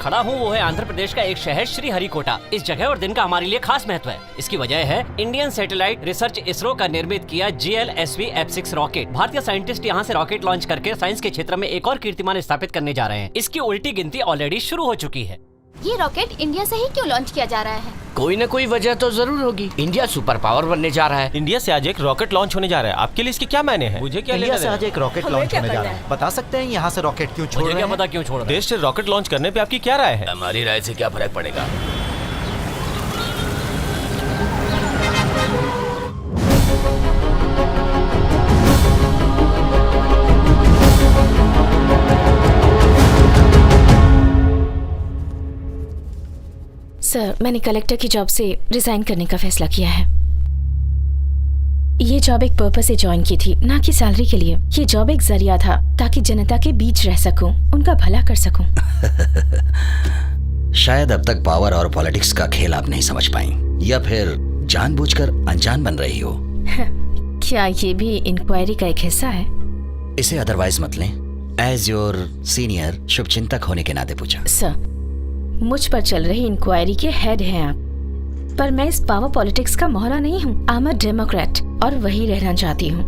खड़ा हूँ वो है आंध्र प्रदेश का एक शहर श्रीहरिकोटा। इस जगह और दिन का हमारे लिए खास महत्व है। इसकी वजह है इंडियन सैटेलाइट रिसर्च इसरो का निर्मित किया GLSV F6 रॉकेट। भारतीय साइंटिस्ट यहाँ से रॉकेट लॉन्च करके साइंस के क्षेत्र में एक और कीर्तिमान स्थापित करने जा रहे हैं। इसकी उल्टी गिनती ऑलरेडी शुरू हो चुकी है। ये रॉकेट इंडिया से ही क्यों लॉन्च किया जा रहा है? कोई न कोई वजह तो जरूर होगी। इंडिया सुपर पावर बनने जा रहा है। इंडिया से आज एक रॉकेट लॉन्च होने जा रहा है। आपके लिए इसके क्या मायने हैं? मुझे क्या इंडिया से आज एक रॉकेट लॉन्च होने जा रहा है। बता सकते हैं यहाँ से रॉकेट क्यों छोड़ रहे हैं? पता क्यों छोड़ रहे हैं? देश से रॉकेट लॉन्च करने पे आपकी क्या राय है? हमारी राय से क्या फर्क पड़ेगा? सर, मैंने कलेक्टर की जॉब से रिजाइन करने का फैसला किया है। ये जॉब एक पर्पस से ज्वाइन की थी, ना कि सैलरी के लिए। ये जॉब एक जरिया था ताकि जनता के बीच रह सकूं, उनका भला कर सकूं। शायद अब तक पावर और पॉलिटिक्स का खेल आप नहीं समझ पाई, या फिर जानबूझकर अनजान बन रही हो। क्या ये भी इंक्वायरी का एक हिस्सा है? इसे अदरवाइज मत लें। एज योर सीनियर शुभचिंतक होने के नाते पूछा। सर, मुझ पर चल रही इंक्वायरी के हेड हैं आप, पर मैं इस पावर पॉलिटिक्स का मोहरा नहीं हूँ। आई एम अ डेमोक्रेट और वही रहना चाहती हूँ।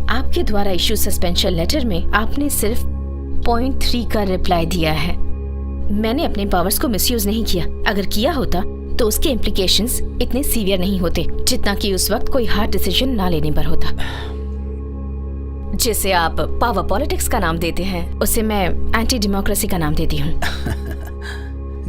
आपके द्वारा इशू सस्पेंशन लेटर में आपने सिर्फ पॉइंट 3 का रिप्लाई दिया है। मैंने अपने पावर्स को मिसयूज नहीं किया। अगर किया होता तो उसके इम्प्लीकेशंस इतने सीवियर नहीं होते जितना कि उस वक्त कोई हार्ड डिसीजन ना लेने पर होता। जिसे आप पावर पॉलिटिक्स का नाम देते हैं, उसे मैं एंटी डेमोक्रेसी का नाम देती हूँ।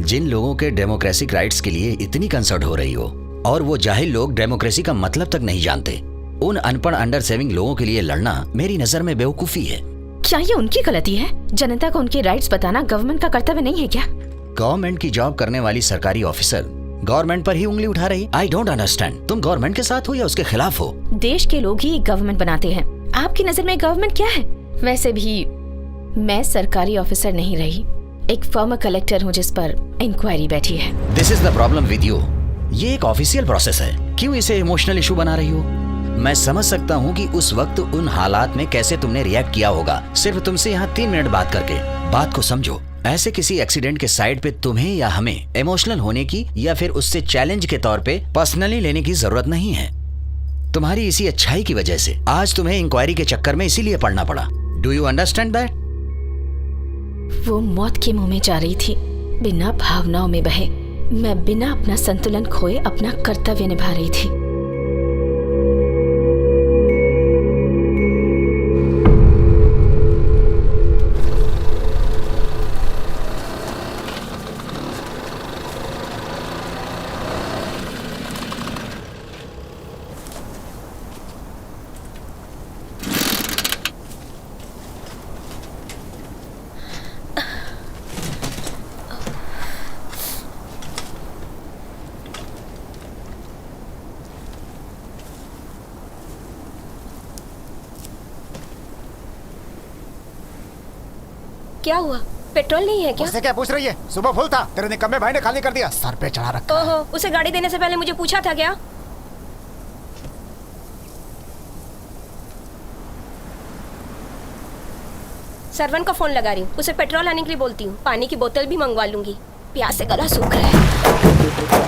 जिन लोगों के डेमोक्रेटिक राइट्स के लिए इतनी कंसर्न हो रही हो, और वो जाहिल लोग डेमोक्रेसी का मतलब तक नहीं जानते, उन अनपढ़ अंडर सेविंग लोगों के लिए लड़ना मेरी नजर में बेवकूफी है। क्या ये उनकी गलती है? जनता को उनके राइट्स बताना गवर्नमेंट का कर्तव्य नहीं है क्या? गवर्नमेंट की जॉब करने वाली सरकारी ऑफिसर गवर्नमेंट पर ही उंगली उठा रही। I don't understand. तुम गवर्नमेंट के साथ हो या उसके खिलाफ हो? देश के लोग ही गवर्नमेंट बनाते हैं। आपकी नजर में गवर्नमेंट क्या है? वैसे भी मैं सरकारी ऑफिसर नहीं रही, एक फॉर्मर कलेक्टर हूँ जिस पर इंक्वायरी बैठी है। This is the problem with you. ये एक ऑफिशियल प्रोसेस है, क्यों इसे इमोशनल इशू बना रही हो? मैं समझ सकता हूँ कि उस वक्त उन हालात में कैसे तुमने रिएक्ट किया होगा। सिर्फ तुमसे यहाँ 3 मिनट बात करके बात को समझो। ऐसे किसी एक्सीडेंट के साइड पे तुम्हें या हमें इमोशनल होने की या फिर उससे चैलेंज के तौर पे पर्सनली लेने की जरूरत नहीं है। तुम्हारी इसी अच्छाई की वजह से आज तुम्हें इंक्वायरी के चक्कर में इसीलिए पड़ना पड़ा। Do you understand that? वो मौत के मुंह में जा रही थी, बिना भावनाओं में बहे। मैं बिना अपना संतुलन खोए अपना कर्तव्य निभा रही थी। क्या हुआ? पेट्रोल नहीं है क्या? उससे क्या पूछ रही है? सुबह फुल था, तेरे निकम्मे भाई ने खाली कर दिया। सर पे चढ़ा रखा है। ओहो, उसे गाड़ी देने से पहले मुझे पूछा था क्या? सर्वन को फोन लगा रही हूँ, उसे पेट्रोल आने के लिए बोलती हूँ। पानी की बोतल भी मंगवा लूंगी, प्यास से गला सूख रहा है।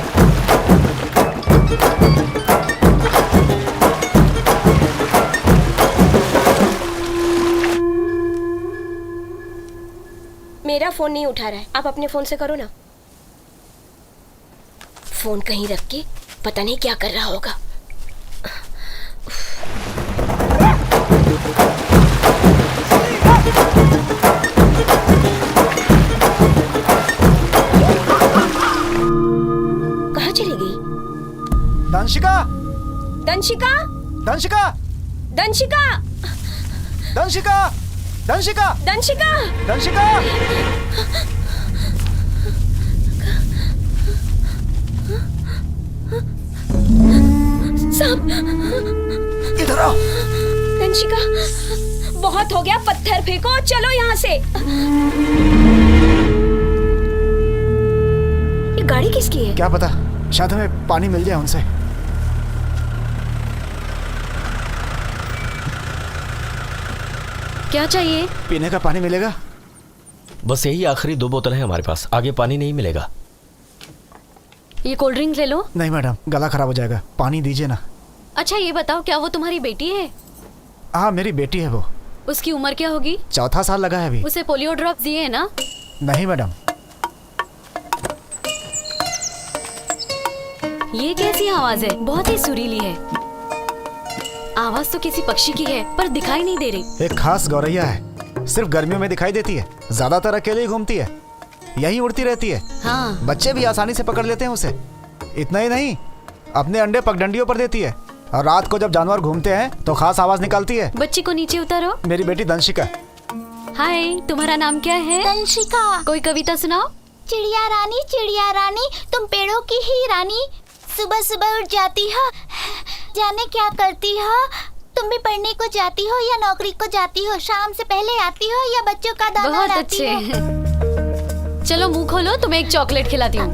मेरा फोन नहीं उठा रहा है, आप अपने फोन से करो ना। फोन कहीं रख के पता नहीं क्या कर रहा होगा। कहाँ चली गई? दंशिका, दंशिका, दंशिका, दंशिका, दंशिका, दंशिका, दंशिका, दंशिका। सांप! इधर आओ। दंशिका, बहुत हो गया, पत्थर फेंको, चलो यहाँ से। ये गाड़ी किसकी है? क्या पता, शायद हमें पानी मिल जाए उनसे। क्या चाहिए? पीने का पानी मिलेगा? बस यही आखिरी 2 बोतल है हमारे पास, आगे पानी नहीं मिलेगा। ये कोल्ड ड्रिंक ले लो। नहीं मैडम, गला खराब हो जाएगा, पानी दीजिए ना। अच्छा ये बताओ, क्या वो तुम्हारी बेटी है? हाँ मेरी बेटी है वो। उसकी उम्र क्या होगी? 4था साल लगा है अभी। उसे पोलियो ड्रॉप दिए है ना? नहीं मैडम। ये कैसी आवाज है? बहुत ही सुरीली है। आवाज तो किसी पक्षी की है पर दिखाई नहीं दे रही। एक खास गौरैया है, सिर्फ गर्मियों में दिखाई देती है, ज्यादातर अकेले ही घूमती है, यहीं उड़ती रहती है। हाँ। बच्चे भी आसानी से पकड़ लेते हैं उसे। इतना ही नहीं, अपने अंडे पगडंडियों पर देती है, और रात को जब जानवर घूमते हैं तो खास आवाज निकालती है। बच्ची को नीचे उतारो। मेरी बेटी दंशिका। हाय, तुम्हारा नाम क्या है? दंशिका। कोई कविता सुनाओ। चिड़िया रानी तुम पेड़ों की ही रानी, सुबह सुबह उठ जाती हो, जाने क्या करती हो, तुम भी पढ़ने को जाती हो या नौकरी को जाती हो, शाम से पहले आती हो या बच्चों का दाना बहुत लाती अच्छे हो। चलो मुंह खोलो, तुम्हें एक चॉकलेट खिलाती हूँ।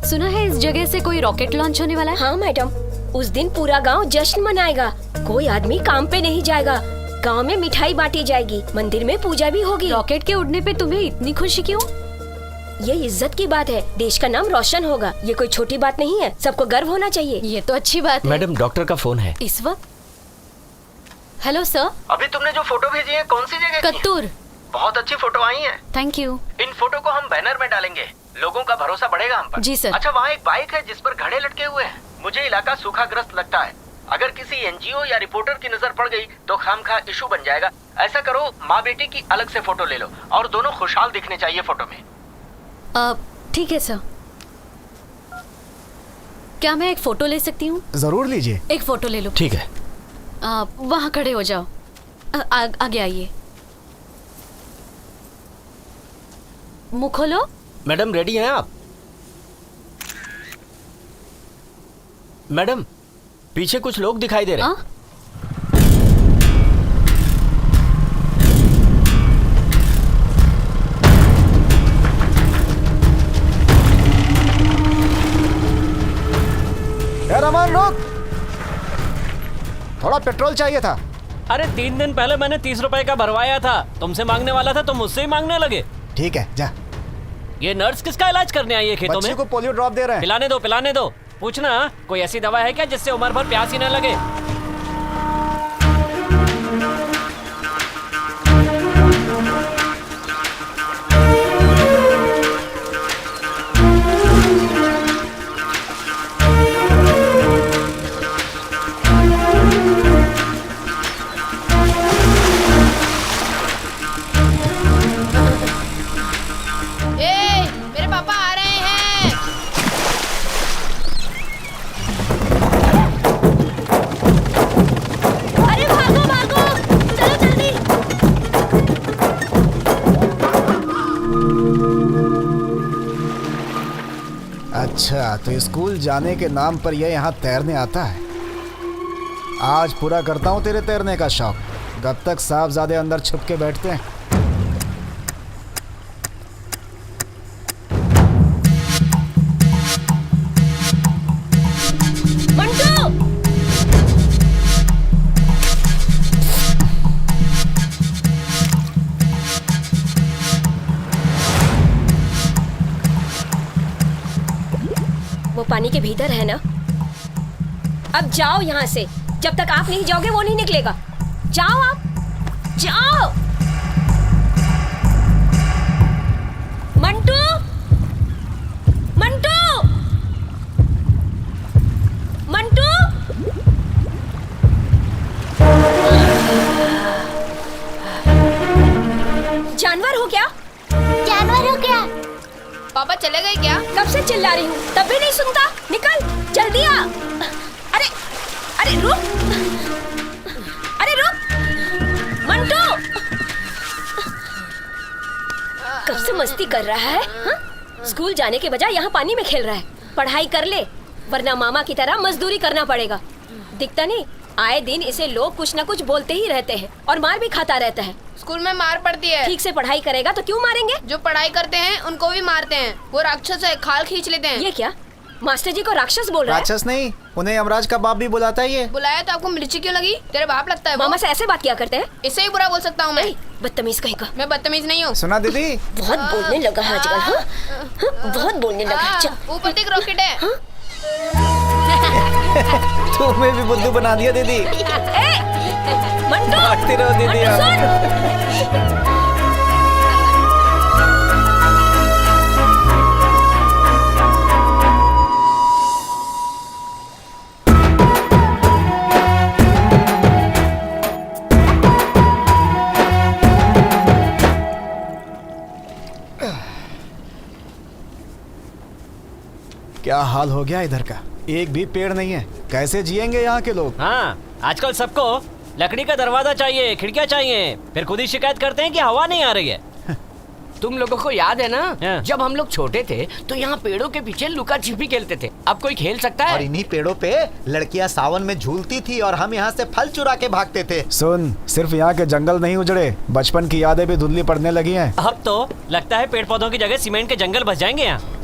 सुना है इस जगह से कोई रॉकेट लॉन्च होने वाला है? हाँ मैडम, उस दिन पूरा गांव जश्न मनाएगा। कोई आदमी काम पे नहीं जाएगा, गांव में मिठाई बांटी जाएगी, मंदिर में पूजा भी होगी। रॉकेट के उड़ने पे तुम्हें इतनी खुशी क्यों? ये इज्जत की बात है, देश का नाम रोशन होगा। ये कोई छोटी बात नहीं है, सबको गर्व होना चाहिए। ये तो अच्छी बात है। मैडम डॉक्टर का फोन है इस वक्त। Hello sir. अभी तुमने जो फोटो भेजी है कौन सी जगह की? कत्तूर। बहुत अच्छी फोटो आई है। Thank you. इन फोटो को हम बैनर में डालेंगे, लोगों का भरोसा बढ़ेगा हम पर। जी सर। अच्छा, वहाँ एक बाइक है जिस पर घड़े लटके हुए हैं। मुझे इलाका सूखाग्रस्त लगता है, अगर किसी एनजीओ या रिपोर्टर की नजर पड़ गई तो खामखा इशू बन जाएगा। ऐसा करो, माँ बेटी की अलग से फोटो ले लो, और दोनों खुशहाल दिखने चाहिए फोटो में। ठीक है सर। क्या मैं एक फोटो ले सकती हूँ? जरूर लीजिए। एक फोटो ले लो। ठीक है। वहाँ खड़े हो जाओ। आगे आइए। मुंह खोलो। मैडम रेडी हैं आप? मैडम पीछे कुछ लोग दिखाई दे रहे हैं। रमन रुक, थोड़ा पेट्रोल चाहिए था। अरे 3 दिन पहले मैंने 30 रुपए का भरवाया था, तुमसे मांगने वाला था, तुम मुझसे ही मांगने लगे। ठीक है जा। ये नर्स किसका इलाज करने आई है खेतों में? बच्चे को पोलियो ड्रॉप दे रहे हैं। पिलाने दो। पूछना कोई ऐसी दवा है क्या जिससे उम्र भर प्यास ही न लगे? मेरे पापा आ रहे हैं। अरे भागो भागो, चलो जल्दी। अच्छा, तो स्कूल जाने के नाम पर ये यहाँ तैरने आता है। आज पूरा करता हूँ तेरे तैरने का शौक। कब तक साहबजादे अंदर छुप के बैठते हैं। वो पानी के भीतर है ना? अब जाओ यहाँ से। जब तक आप नहीं जाओगे वो नहीं निकलेगा। जाओ आप, जाओ। मंटू, मंटू, मंटू। जानवर हो क्या? जानवर हो क्या? पापा चले गए क्या? कब से चिल्ला रही हूँ, तब भी नहीं सुनता। निकल, जल्दी आ। अरे अरे रुक, अरे रुक मंटू। कब से मस्ती कर रहा है? हा? स्कूल जाने के बजाय यहाँ पानी में खेल रहा है। पढ़ाई कर ले, वरना मामा की तरह मजदूरी करना पड़ेगा। दिखता नहीं, आए दिन इसे लोग कुछ न कुछ बोलते ही रहते हैं और मार भी खाता रहता है। स्कूल में मार पड़ती है। ठीक से पढ़ाई करेगा तो क्यों मारेंगे? जो पढ़ाई करते हैं उनको भी मारते हैं। वो राक्षस है, खाल खींच लेते हैं। ये क्या? मास्टर जी को राक्षस बोल रहा है? राक्षस नहीं, उन्हें यमराज का बाप भी बुलाता है ये। बुलाया तो आपको मिर्ची क्यों लगी? तेरे बाप लगता है वो। मामा से ऐसे बात किया करते हैं? इससे ही बुरा बोल सकता हूँ मैं। बदतमीज कहीं का। मैं बदतमीज नहीं हूँ। सुना दीदी? बहुत बोलने लगा है आजकल। हाँ? बहुत बोलने लगा है। चल। ऊपर तक रॉकेट है। तुम्हें भी बुद्धू बना दिया दीदी। मंटू, भागती रहो दीदी आप। क्या हाल हो गया इधर का, एक भी पेड़ नहीं है, कैसे जिएंगे यहाँ के लोग। हाँ, आजकल सबको लकड़ी का दरवाजा चाहिए, खिड़कियाँ चाहिए, फिर खुद ही शिकायत करते हैं कि हवा नहीं आ रही है। तुम लोगों को याद है ना, जब हम लोग छोटे थे तो यहाँ पेड़ों के पीछे लुका छिपी खेलते थे। अब कोई खेल सकता है? और इन्हीं पेड़ों पे लड़कियाँ सावन में झूलती थी और हम यहाँ से फल चुरा के भागते थे। सुन, सिर्फ यहाँ के जंगल नहीं उजड़े, बचपन की यादें भी धुंधली पड़ने लगी हैं। अब तो लगता है पेड़ पौधों की जगह सीमेंट के जंगल बस जाएंगे यहाँ।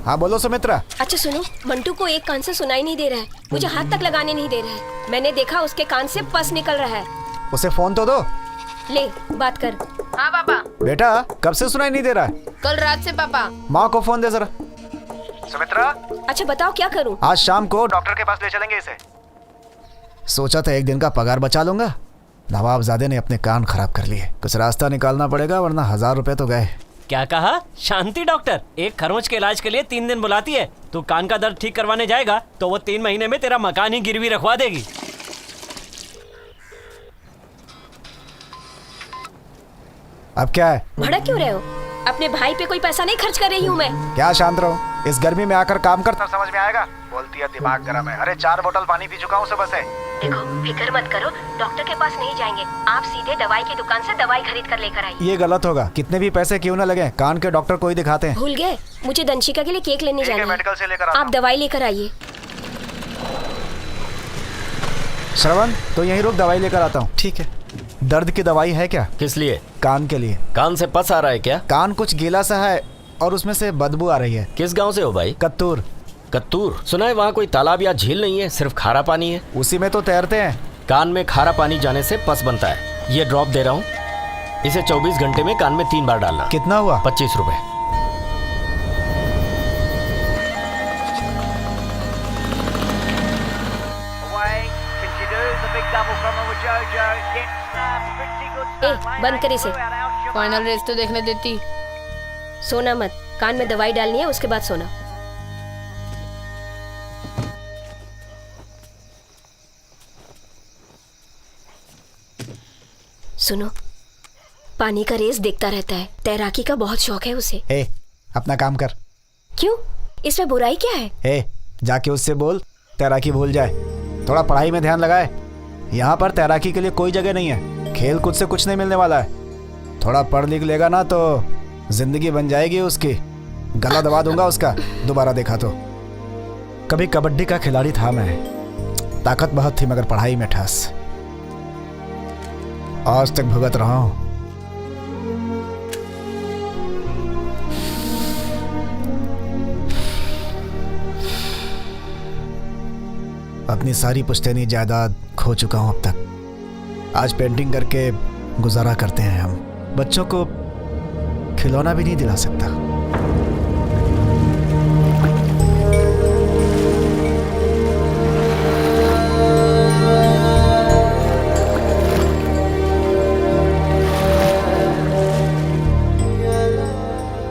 हाँ बोलो सुमित्रा। अच्छा सुनो, मंटू को एक कान से सुनाई नहीं दे रहा है, मुझे हाथ तक लगाने नहीं दे रहा है। मैंने देखा उसके कान से पस निकल रहा है। उसे फोन तो दो। ले बात कर। हाँ पापा। बेटा कब से सुनाई नहीं दे रहा है? कल रात से पापा। माँ को फोन दे जरा। सुमित्रा। अच्छा बताओ क्या करूँ? आज शाम को डॉक्टर के पास ले चलेंगे इसे। सोचा था एक दिन का पगार बचा लूंगा, नवाबजादे ने अपने कान खराब कर लिए। कुछ रास्ता निकालना पड़ेगा वरना 1000 रुपए तो गए। क्या कहा? शांति डॉक्टर एक खरोंच के इलाज के लिए 3 दिन बुलाती है। तू कान का दर्द ठीक करवाने जाएगा तो वो 3 महीने में तेरा मकान ही गिरवी रखवा देगी। अब क्या है? भड़क क्यों रहे हो? अपने भाई पे कोई पैसा नहीं खर्च कर रही हूँ मैं। क्या शांत रहो, इस गर्मी में आकर काम कर तब समझ में आएगा। बोलती है दिमाग गर्म है। अरे 4 बोतल पानी पी चुका हूँ सुबह से। देखो फिक्र मत करो, डॉक्टर के पास नहीं जाएंगे, आप सीधे दवाई की दुकान से दवाई खरीद कर लेकर आइए। ये गलत होगा, कितने भी पैसे क्यों न लगे, कान के डॉक्टर को ही दिखाते हैं। भूल गए, मुझे दंशिका के लिए केक लेने जाना है। मेडिकल से लेकर आप दवाई लेकर आइए। श्रवण तो यहीं रुक, दवाई लेकर आता हूँ। ठीक है। दर्द की दवाई है क्या? किस लिए? कान के लिए। कान से पस आ रहा है क्या? कान कुछ गीला सा है और उसमें से बदबू आ रही है। किस गांव से हो भाई? कत्तूर। कत्तूर? सुना है वहाँ कोई तालाब या झील नहीं है, सिर्फ खारा पानी है। उसी में तो तैरते हैं। कान में खारा पानी जाने से पस बनता है। ये ड्रॉप दे रहा हूँ, इसे 24 घंटे में कान में 3 बार डालना। कितना हुआ? 25 रुपए। बंद कर इसे। फाइनल रेस तो देखने देती। सोना मत, कान में दवाई डालनी है उसके बाद सोना। सुनो, पानी का रेस देखता रहता है, तैराकी का बहुत शौक है उसे। ए, अपना काम कर। क्यों? इसमें बुराई क्या है? ए, जाके उससे बोल तैराकी भूल जाए, थोड़ा पढ़ाई में ध्यान लगाए। यहाँ पर तैराकी के लिए कोई जगह नहीं है, खेल कूद से कुछ नहीं मिलने वाला है। थोड़ा पढ़ लिख लेगा ना तो जिंदगी बन जाएगी उसकी। गला दबा दूंगा उसका दोबारा देखा तो। कभी कबड्डी का खिलाड़ी था मैं, ताकत बहुत थी मगर पढ़ाई में ठस। आज तक भुगत रहा हूं। अपनी सारी पुश्तैनी जायदाद खो चुका हूं अब तक। आज पेंटिंग करके गुजारा करते हैं हम। बच्चों को खिलौना भी नहीं दिला सकता।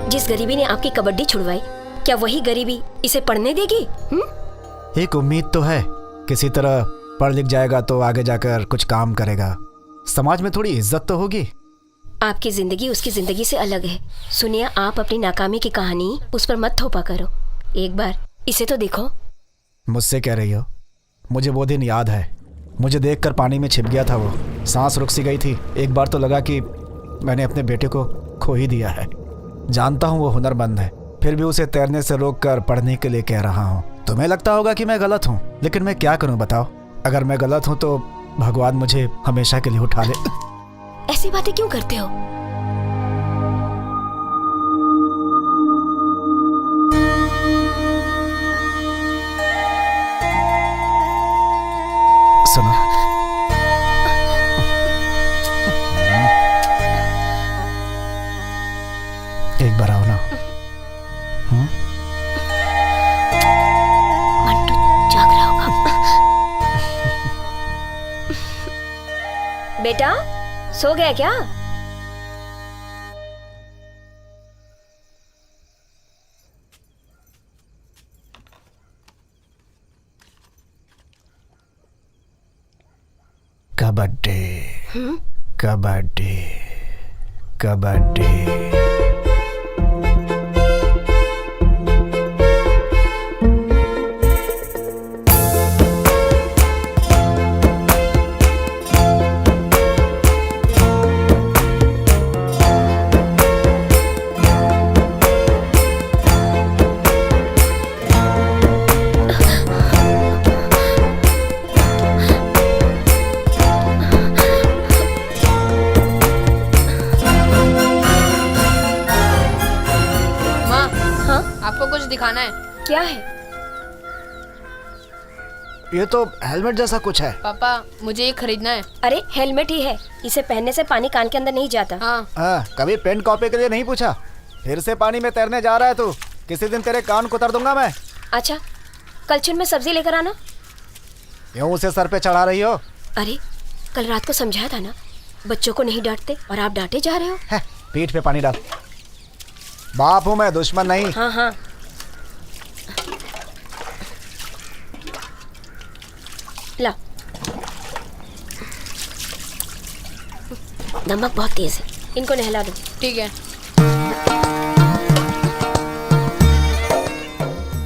जिस गरीबी ने आपकी कबड्डी छुड़वाई, क्या वही गरीबी इसे पढ़ने देगी? एक उम्मीद तो है, किसी तरह पढ़ लिख जाएगा तो आगे जाकर कुछ काम करेगा, समाज में थोड़ी इज्जत तो होगी। आपकी जिंदगी उसकी जिंदगी से अलग है। सुनिए, आप अपनी नाकामी की कहानी उस पर मत थोपा करो। एक बार इसे तो देखो। मुझसे कह रही हो? मुझे वो दिन याद है, मुझे देखकर पानी में छिप गया था वो। सांस रुक सी गई थी। एक बार तो लगा कि मैंने अपने बेटे को खो ही दिया है। जानता हूँ वो हुनरमंद है, फिर भी उसे तैरने से रोककर पढ़ने के लिए कह रहा हूँ। तुम्हें लगता होगा कि मैं गलत हूँ, लेकिन मैं क्या करूँ बताओ? अगर मैं गलत हूँ तो भगवान मुझे हमेशा के लिए उठा ले। ऐसी बातें क्यों करते हो? सुनो, एक बार आओ ना। मंटू जाग रहा होगा। बेटा सो गया क्या? कबड्डी कबड्डी कबड्डी। दिखाना है। क्या है? ये तो हेलमेट जैसा कुछ है। पापा मुझे ये खरीदना है। अरे हेलमेट ही है, इसे पहनने से पानी कान के अंदर नहीं जाता। हाँ। कभी पेन कॉपी के लिए नहीं पूछा? फिर से पानी में तैरने जा रहा है तू। किसी दिन तेरे कान कुतर दूंगा मैं। अच्छा कलछुल में सब्जी लेकर आना। क्यों उसे सर पे चढ़ा रही हो? अरे कल रात को समझाया था ना, बच्चों को नहीं डांटते और आप डांटे जा रहे हो। पीठ पे पानी डाल। बाप हूँ मैं, दुश्मन नहीं। हाँ हाँ। ला, नमक बहुत तेज है, इनको नहला दो। ठीक है।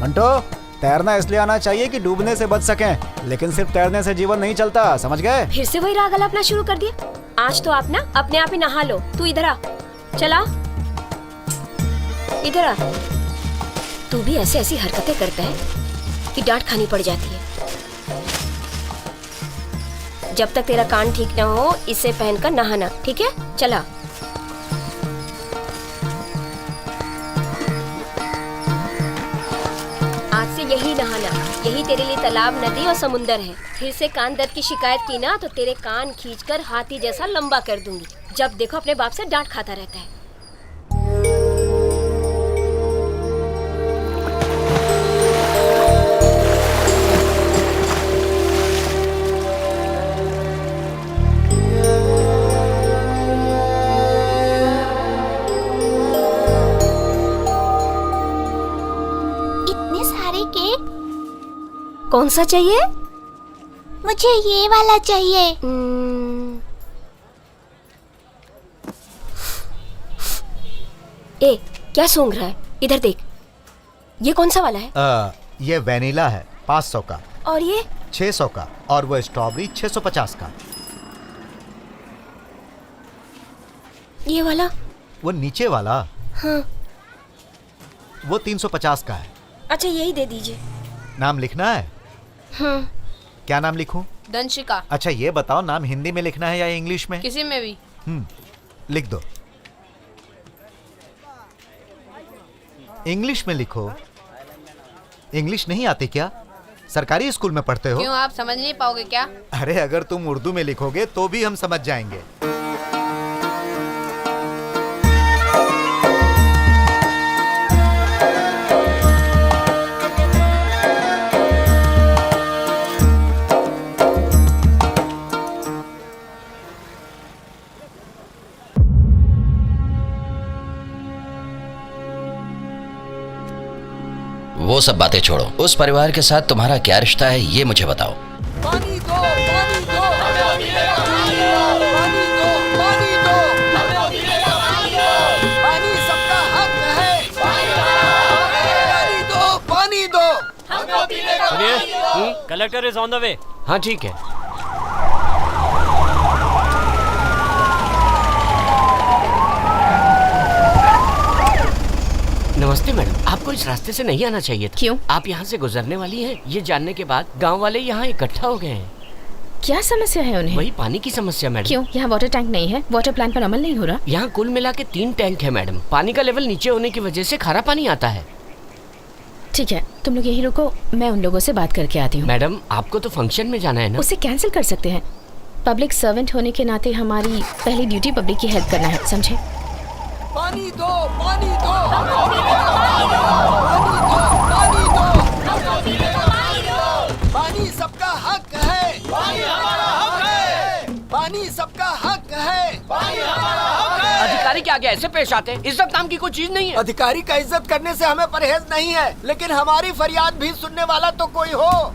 मंटो, तैरना इसलिए आना चाहिए कि डूबने से बच सकें, लेकिन सिर्फ तैरने से जीवन नहीं चलता, समझ गए? फिर से वही राग अलापना शुरू कर दिया। आज तो आप ना अपने आप ही नहा लो। तू इधर आ, चला इधर आ। तू भी ऐसे ऐसी हरकतें करता है कि डांट खानी पड़ जाती है। जब तक तेरा कान ठीक ना हो इसे पहनकर नहाना, ठीक है? चला। आज से यही नहाना, यही तेरे लिए तालाब, नदी और समुंदर है। फिर से कान दर्द की शिकायत की ना तो तेरे कान खींचकर हाथी जैसा लंबा कर दूंगी। जब देखो अपने बाप से डांट खाता रहता है। कौन सा चाहिए? मुझे ये वाला चाहिए। ए, क्या सूंघ रहा है? इधर देख। ये कौन सा वाला है? ये वैनिला है 500 का। और ये 600 का। और वो स्ट्रॉबेरी 650 का। ये वाला? वो नीचे वाला? हाँ। वो 350 का है। अच्छा यही दे दीजिए। नाम लिखना है? क्या नाम लिखूं? दंशिका। अच्छा ये बताओ, नाम हिंदी में लिखना है या इंग्लिश में? किसी में भी। लिख दो। इंग्लिश में लिखो। इंग्लिश नहीं आती क्या? सरकारी स्कूल में पढ़ते हो? क्यों, आप समझ नहीं पाओगे क्या? अरे अगर तुम उर्दू में लिखोगे तो भी हम समझ जाएंगे। वो सब बातें छोड़ो, उस परिवार के साथ तुम्हारा क्या रिश्ता है ये मुझे बताओ। पानी दो, पानी दो, पानी दो, पानी दो, पानी सबका हक है। पानी दो, पानी दो। सुनिए, collector is on the way. हाँ ठीक है। नमस्ते मैडम, आपको इस रास्ते से नहीं आना चाहिए था। क्यों? आप यहाँ से गुजरने वाली हैं, ये जानने के बाद गांव वाले यहाँ इकट्ठा हो गए हैं। क्या समस्या है उन्हें? वही पानी की समस्या मैडम। क्यों? यहाँ वाटर टैंक नहीं है? वाटर प्लान पर अमल नहीं हो रहा? यहाँ कुल मिला के 3 टैंक है मैडम। पानी का लेवल नीचे होने की वजह से खारा पानी आता है। ठीक है, तुम लोग यहीं रुको, मैं उन लोगों से बात करके आती हूँ। मैडम आपको तो फंक्शन में जाना है ना? उसे कैंसिल कर सकते हैं। पब्लिक सर्वेंट होने के नाते हमारी पहली ड्यूटी पब्लिक की हेल्प करना है, समझे? पानी दो, पानी दो, पानी सबका हक है, पानी हमारा हक है, पानी सबका हक है, पानी हमारा हक है। अधिकारी के आगे ऐसे पेश आते हैं? इज्जत नाम की कोई चीज नहीं है। अधिकारी का इज्जत करने से हमें परहेज नहीं है, लेकिन हमारी फरियाद भी सुनने वाला तो कोई हो।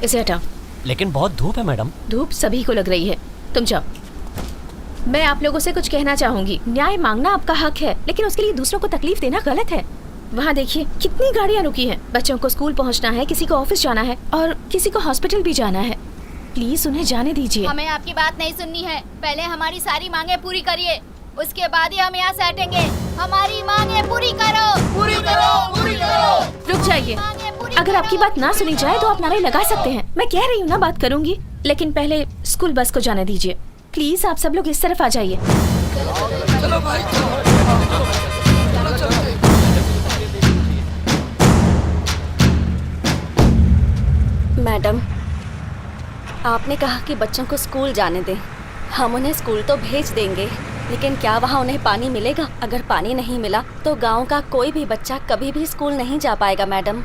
इसे हटाओ। लेकिन बहुत धूप है मैडम। धूप सभी को लग रही है, तुम जाओ। मैं आप लोगों से कुछ कहना चाहूंगी। न्याय मांगना आपका हक है, लेकिन उसके लिए दूसरों को तकलीफ देना गलत है। वहाँ देखिए कितनी गाड़ियाँ रुकी हैं। बच्चों को स्कूल पहुँचना है, किसी को ऑफिस जाना है और किसी को हॉस्पिटल भी जाना है। प्लीज उन्हें जाने दीजिए। हमें आपकी बात नहीं सुननी है। पहले हमारी सारी मांगे पूरी करिए, उसके बाद ही हम यहाँ से हटेंगे। हमारी मांगे पूरी करो, पूरी करो, पूरी करो। रुक जाइए। अगर आपकी बात ना सुनी जाए तो आप नारे लगा सकते हैं। मैं कह रही हूँ ना, बात करूंगी, लेकिन पहले स्कूल बस को जाने दीजिए। प्लीज आप सब लोग इस तरफ आ जाइए। चलो भाई, मैडम, आपने कहा कि बच्चों को स्कूल जाने दें। हम उन्हें स्कूल तो भेज देंगे, लेकिन क्या वहाँ उन्हें पानी मिलेगा? अगर पानी नहीं मिला तो गांव का कोई भी बच्चा कभी भी स्कूल नहीं जा पाएगा मैडम।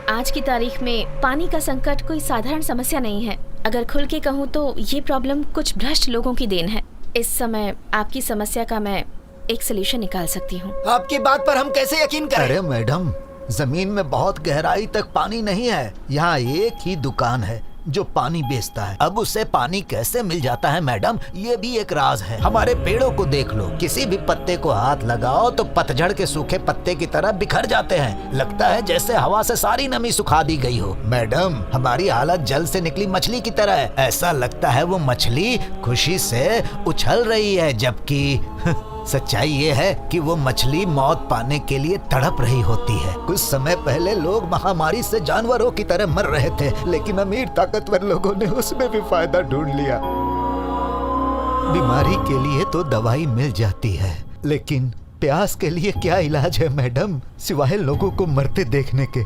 आज की तारीख में पानी का संकट कोई साधारण समस्या नहीं है। अगर खुल के कहूँ तो ये प्रॉब्लम कुछ भ्रष्ट लोगों की देन है। इस समय आपकी समस्या का मैं एक सलूशन निकाल सकती हूँ। आपकी बात पर हम कैसे यकीन करें? अरे मैडम, जमीन में बहुत गहराई तक पानी नहीं है। यहाँ एक ही दुकान है जो पानी बेचता है। अब उसे पानी कैसे मिल जाता है मैडम, ये भी एक राज है। हमारे पेड़ों को देख लो, किसी भी पत्ते को हाथ लगाओ तो पतझड़ के सूखे पत्ते की तरह बिखर जाते हैं। लगता है जैसे हवा से सारी नमी सुखा दी गई हो। मैडम, हमारी हालत जल से निकली मछली की तरह है। ऐसा लगता है वो मछली खुशी से उछल रही है, जबकि सच्चाई ये है कि वो मछली मौत पाने के लिए तड़प रही होती है। कुछ समय पहले लोग महामारी से जानवरों की तरह मर रहे थे, लेकिन अमीर ताकतवर लोगों ने उसमें भी फायदा ढूंढ लिया। बीमारी के लिए तो दवाई मिल जाती है, लेकिन प्यास के लिए क्या इलाज है मैडम, सिवाय लोगों को मरते देखने के?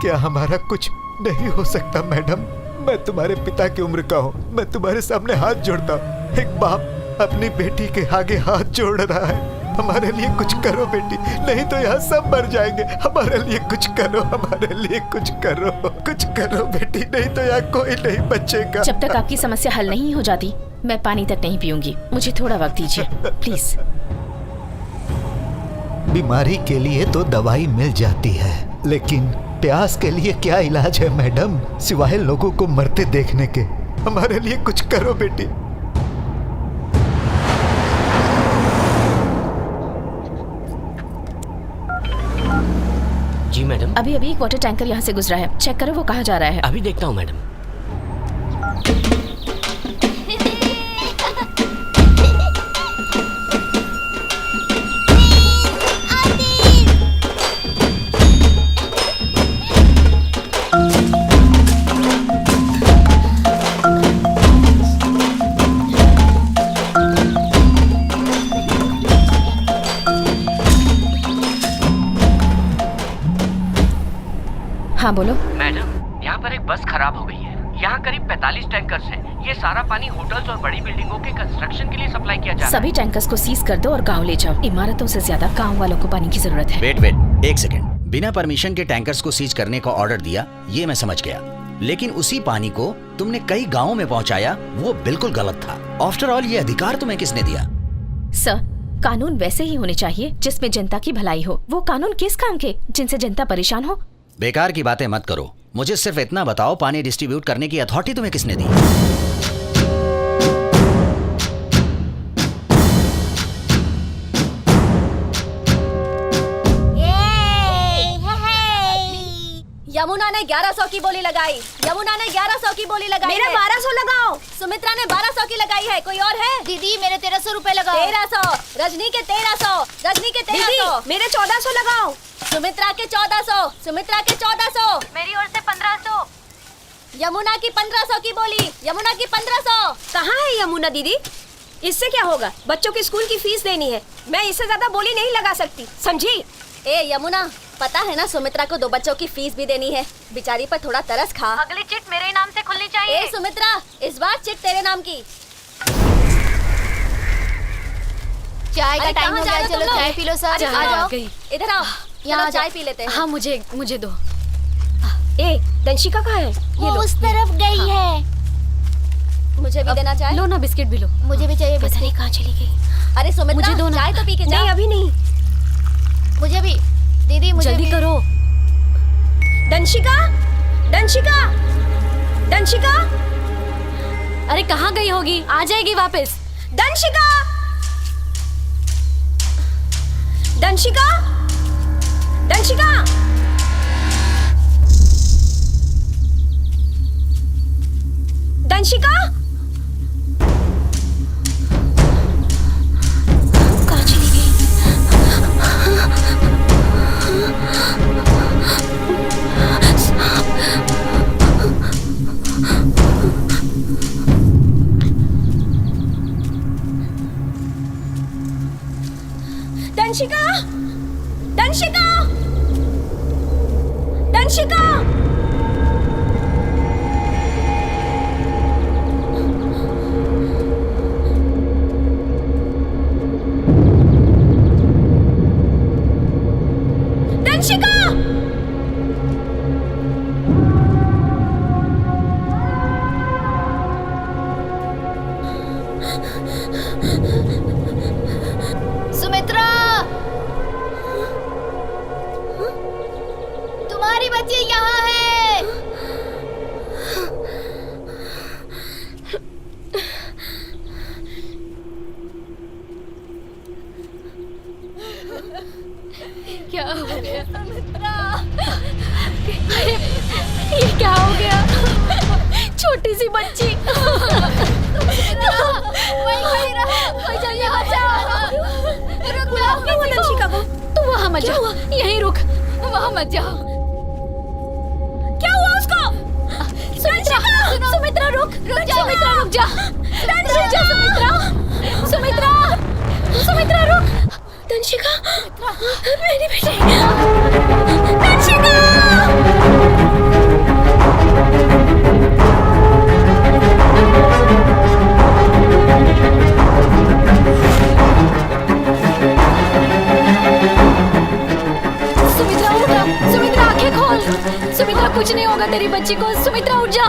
क्या हमारा कुछ नहीं हो सकता मैडम? मैं तुम्हारे पिता की उम्र का हूँ, मैं तुम्हारे सामने हाथ जोड़ता हूँ। एक बाप अपनी बेटी के आगे हाथ जोड़ रहा है। हमारे लिए कुछ करो बेटी, नहीं तो यहाँ सब मर जाएंगे। हमारे लिए कुछ करो, हमारे लिए कुछ करो, कुछ करो बेटी, नहीं तो यहाँ कोई नहीं बचेगा। जब तक आपकी समस्या हल नहीं हो जाती, मैं पानी तक नहीं पीऊंगी। मुझे थोड़ा वक्त दीजिए प्लीज। बीमारी के लिए तो दवाई मिल जाती है, लेकिन प्यास के लिए क्या इलाज है मैडम, सिवाय लोगों को मरते देखने के? हमारे लिए कुछ करो बेटी। जी मैडम। अभी एक वाटर टैंकर यहाँ से गुजरा है, चेक करो वो कहाँ जा रहा है। अभी देखता हूँ मैडम। हाँ बोलो। मैडम, यहाँ पर एक बस खराब हो गई है। यहाँ करीब 45 टैंकर्स हैं। ये सारा पानी होटल्स और बड़ी बिल्डिंगों के कंस्ट्रक्शन के लिए सप्लाई किया जा रहा है। सभी टैंकर्स को सीज कर दो और गांव ले जाओ। इमारतों से ज्यादा गांव वालों को पानी की जरूरत है। वेट एक सेकंड। बिना परमिशन के टैंकर्स को सीज करने का ऑर्डर दिया, ये मैं समझ गया, लेकिन उसी पानी को तुमने कई गाँवों में पहुँचाया, वो बिल्कुल गलत था। आफ्टर ऑल, ये अधिकार तुम्हें किसने दिया? सर, कानून वैसे ही होने चाहिए जिसमें जनता की भलाई हो। वो कानून किस काम के जिनसे जनता परेशान हो? बेकार की बातें मत करो। मुझे सिर्फ इतना बताओ, पानी डिस्ट्रीब्यूट करने की अथॉरिटी तुम्हें किसने दी? यमुना ने 1100 की बोली लगाई। यमुना ने 1100 की बोली लगाई। मेरा 1200 लगाओ। सुमित्रा ने 1200 की लगाई है। कोई और है? दीदी मेरे 1300 रुपए लगाओ। 1300। रजनी के 1300। रजनी के 1300। मेरे 1400 लगाओ। सुमित्रा के 1400, सुमित्रा के 1400, मेरी ओर से 1500। यमुना की 1500 की बोली, यमुना की 1500। कहाँ है यमुना दीदी? इससे क्या होगा? बच्चों की स्कूल की फीस देनी है, मैं इससे ज्यादा बोली नहीं लगा सकती, समझी? ए यमुना, पता है ना सुमित्रा को 2 बच्चों की फीस भी देनी है, बेचारी पर थोड़ा तरस खा। अगली चिट मेरे नाम से खुलनी चाहिए। ए सुमित्रा, इस बार चिट तेरे नाम की। चाय का टाइम हो गया, चलो चाय पी लो सर। आ जाओ, इधर आओ, यहाँ चाय पी लेते हैं। हाँ मुझे दो। ए दंशिका कहाँ है? वो उस तरफ गई है। मुझे भी देना चाय। लो ना बिस्किट भी लो। मुझे भी चाहिए पता नहीं कहाँ चली गई। अरे सुमित्रा, मुझे दो ना। चाय तो पी के जा। नहीं अभी नहीं। मुझे भी दीदी, मुझे जल्दी भी। करो। दंशिका, दंशिका, दंशिका, अरे कहाँ गई होगी? आ जाएगी वापस। दंशिका, दंशिका, दंशिका, दंशिका, कहाँ चली गई? दंशिका, दंशिका, दंशिका, दंशिका, सुमित्रा, तुम्हारी बच्ची यहाँ है। क्या हो गया? सुमित्रा, अरे ये क्या हो गया? छोटी सी बच्ची। वहीं खड़ी रहो, कोई जल्दी बचाओ। रुक जाओ, क्या हुआ दंशिका को? तू वहाँ मत जाओ, यहीं रुक, वहाँ मत जाओ। क्या हुआ उसको? सुमित्रा, सुमित्रा रुक, सुमित्रा रुक जा, रुक जा सुमित्रा, सुमित्रा, सुमित्रा रुक। दंशिका, मेरी बेटी, दंशिका। सुमित्रा उठ, सुमित्रा आंखें खोल, सुमित्रा कुछ नहीं होगा तेरी बच्ची को, सुमित्रा उठ जा,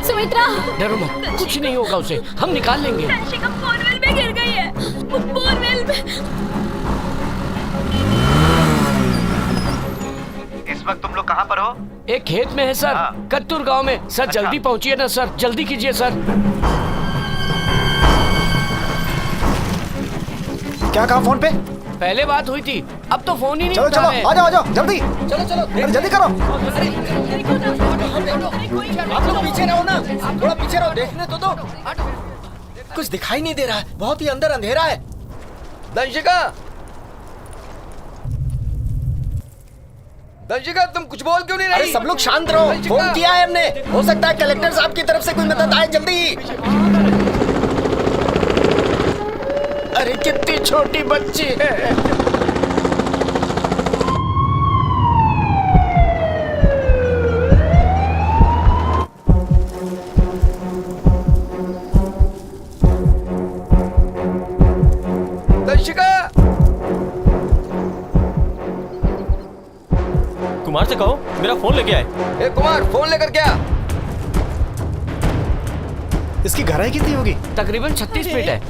सुमित्रा। डरो मत, कुछ नहीं होगा उसे, हम निकाल लेंगे। दंशिका बोरवेल में गिर गई है, बोरवेल में। इस वक्त तुम लोग कहाँ पर हो? एक खेत में है सर, कत्तूर गांव में। सर अच्छा। जल्दी पहुंचिए ना सर, जल्दी कीजिए सर। क्या कहा फोन पे? पहले बात हुई थी, अब तो फोन ही नहीं चलो उठा चलो, रहे। आ जाओ जल्दी। चलो चलो, अरे जल्दी करो। आप लोग पीछे रहो ना, थोड़ा पीछे रहो, देखने तो दो। कुछ दिखाई नहीं दे रहा है, बहुत ही अंदर अंधेरा है। दंशिका, दंशिका तुम कुछ बोल क्यों नहीं रही? अरे सब लोग शांत रहो, फोन किया है हमने, हो सकता है कलेक्टर साहब की तरफ से कोई मदद आए, जल्दी। अरे कितनी छोटी बच्ची है। दंशिका, कुमार से कहो मेरा फोन लेके आए। ए कुमार, फोन लेकर क्या? इसकी गहराई कितनी होगी? तकरीबन 36 फीट है।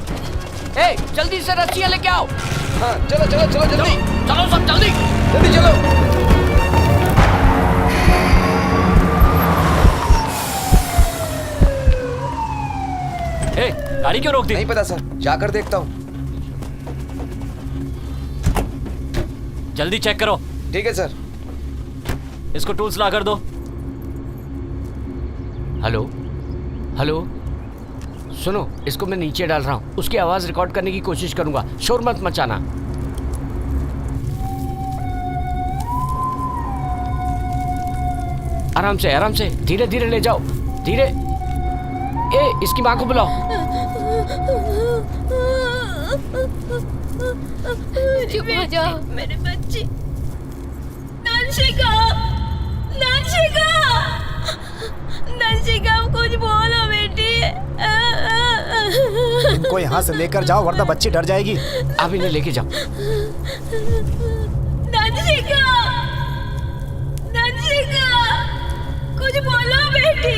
ए, जल्दी से रस्सियां लेके आओ। हाँ चलो चलो चलो जल्दी, चलो सब जल्दी जल्दी चलो। ए, गाड़ी क्यों रोक दी? नहीं पता सर, जाकर देखता हूँ। जल्दी चेक करो। ठीक है सर। इसको टूल्स ला कर दो। हेलो हेलो, सुनो, इसको मैं नीचे डाल रहा हूँ, उसकी आवाज रिकॉर्ड करने की कोशिश करूंगा, शोर मत मचाना। आराम से धीरे धीरे ले जाओ, धीरे। ए, इसकी माँ को बुलाओ। चुप हो जाओ मेरे बच्चे। नंशिका, कुछ बोलो बेटी। इनको यहाँ से लेकर जाओ वरना बच्ची डर जाएगी। आप इन्हें लेके जाओ। नंशिका, कुछ बोलो बेटी।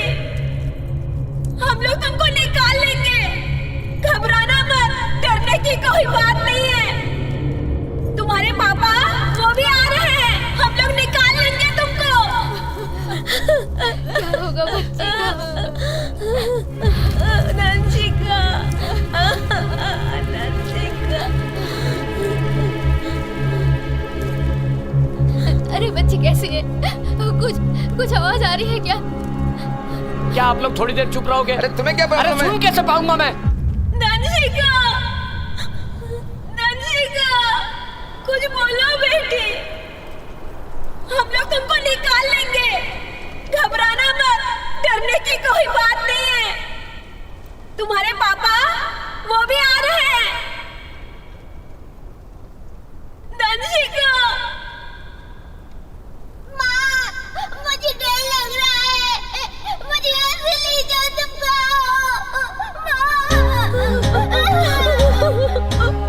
हम लोग तुमको निकाल लेंगे, घबराना मत, डरने की कोई बात नहीं है। तुम्हारे पापा वो भी आ रहे हैं, हम लोग निकाल लेंगे तुमको। क्या होगा बच्ची का? नंशिका। अरे बच्ची कैसी है? कुछ आवाज आ रही है क्या? क्या आप लोग थोड़ी देर चुप रहोगे? अरे तुम्हें क्या अरे सुन कैसे पाऊंगा मैं? नंशिका, कुछ बोलो बेटी। हम लोग तुमको निकाल लेंगे, घबराना मत, डरने की कोई बात नहीं है। तुम्हारे पापा वो भी आ रहे हैं। नंशिका। माँ, मुझे डर लग रहा है, मुझे यहाँ से ले जाओ तुमको।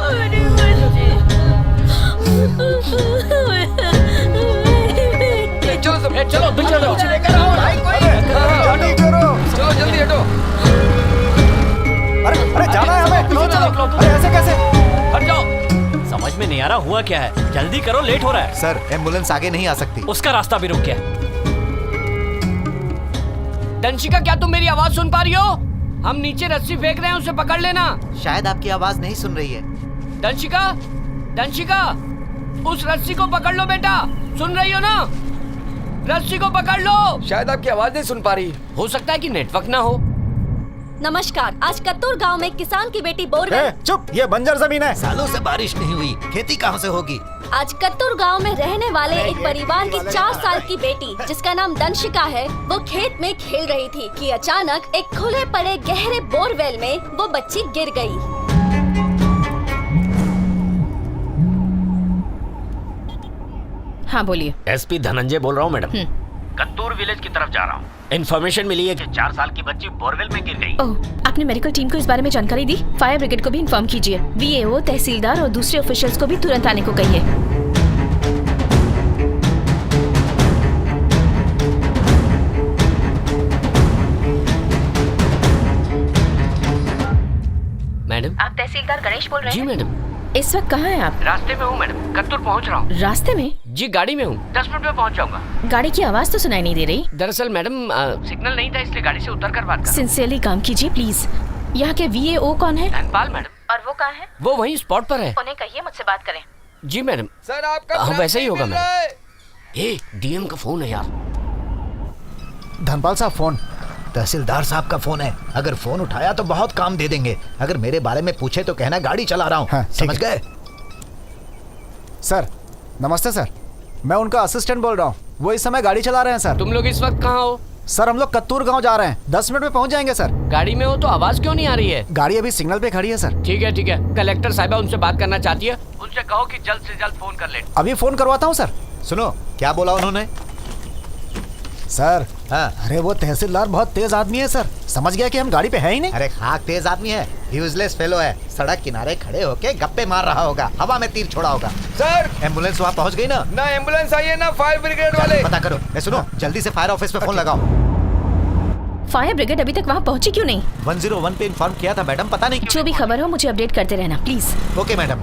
अरे बच्चे। चलो तुम चलो। चलो जल्दी हटो। अरे जाना है हमें। चलो। अरे ऐसे कैसे? हट जाओ। समझ में नहीं आ रहा हुआ क्या है। जल्दी करो, लेट हो रहा है। सर, एम्बुलेंस आगे नहीं आ सकती। उसका रास्ता भी रुक गया। दंशिका, क्या तुम मेरी आवाज सुन पा रही हो? हम नीचे रस्सी फेंक रहे हैं, उसे पकड़ लेना। शायद आपकी आवाज नहीं सुन रही है। दंशिका, उस रस्सी को पकड़ लो बेटा। सुन रही हो ना? रस्सी को पकड़ लो। शायद आपकी आवाज नहीं सुन पा रही। हो सकता है कि नेटवर्क ना हो। नमस्कार। आज कत्तूर गांव में किसान की बेटी बोरवेल। चुप, ये बंजर जमीन है। सालों से बारिश नहीं हुई, खेती कहाँ से होगी? आज कत्तूर गांव में रहने वाले एक परिवार की 4 साल की बेटी जिसका नाम दंशिका है, वो खेत में खेल रही थी कि अचानक एक खुले पड़े गहरे बोरवेल में वो बच्ची गिर गई। हाँ बोलिए। एसपी धनंजय बोल रहा हूँ मैडम। कत्तूर विलेज की तरफ जा रहा हूँ। इन्फॉर्मेशन मिली है कि 4 साल की बच्ची बोरवेल में गिर गई। ओह, आपने मेडिकल टीम को इस बारे में जानकारी दी? फायर ब्रिगेड को भी इन्फॉर्म कीजिए। वीएओ, तहसीलदार और दूसरे ऑफिशियल्स को भी तुरंत आने को कहिए। मैडम। आप तहसीलदार गणेश बोल रहे जी हैं? मैडम। इस वक्त कहाँ हैं आप? रास्ते में हूँ मैडम, कत्तूर पहुँच रहा हूँ। रास्ते में? जी गाड़ी में हूँ, 10 मिनट में पहुँच जाऊंगा। गाड़ी की आवाज तो सुनाई नहीं दे रही। दरअसल मैडम सिग्नल नहीं था, इसलिए गाड़ी से उतर कर बात कर। सिंसियरली काम कीजिए प्लीज। यहाँ के वीएओ कौन है? धनपाल मैडम। और वो कहाँ है? वो वहीं स्पॉट पर है। उन्हें कहिए मुझसे बात करें। जी मैडम। सर आपका हाँ वैसे ही होगा मैडम। ए, डीएम का फोन है यार। धनपाल साहब फोन। तहसीलदार साहब का फोन है। अगर फोन उठाया तो बहुत काम दे देंगे। अगर मेरे बारे में पूछे तो कहना गाड़ी चला रहा हूँ। हाँ, समझ गए? सर नमस्ते सर, मैं उनका असिस्टेंट बोल रहा हूँ। वो इस समय गाड़ी चला रहे हैं सर। तुम लोग इस वक्त कहाँ हो? सर हम लोग कत्तूर गांव जा रहे हैं, 10 मिनट में पहुंच जाएंगे सर। गाड़ी में हो तो आवाज क्यों नहीं आ रही है? गाड़ी अभी सिग्नल पे खड़ी है सर। ठीक है। कलेक्टर साहिबा उनसे बात करना चाहती है, उनसे कहो कि जल्द से जल्द फोन कर ले। अभी फोन करवाता हूँ सर। सुनो, क्या बोला उन्होंने? सर हाँ। अरे वो तहसीलदार बहुत तेज आदमी है सर, समझ गया कि हम गाड़ी पे है ही नहीं। अरे खाक तेज आदमी है, यूजलेस फेलो है। सड़क किनारे खड़े होके गप्पे मार रहा होगा, हवा में तीर छोड़ा होगा। सर एम्बुलेंस वहाँ पहुँच गई ना? ना एम्बुलेंस आई है ना फायर ब्रिगेड वाले। पता करो। सुनो, जल्दी से फायर ऑफिस पे फोन लगाओ। फायर ब्रिगेड अभी तक वहाँ पहुँची क्यों नहीं? 101 पे इन्फॉर्म किया था मैडम, पता नहीं जो भी खबर हो मुझे अपडेट करते रहना प्लीज। Okay madam.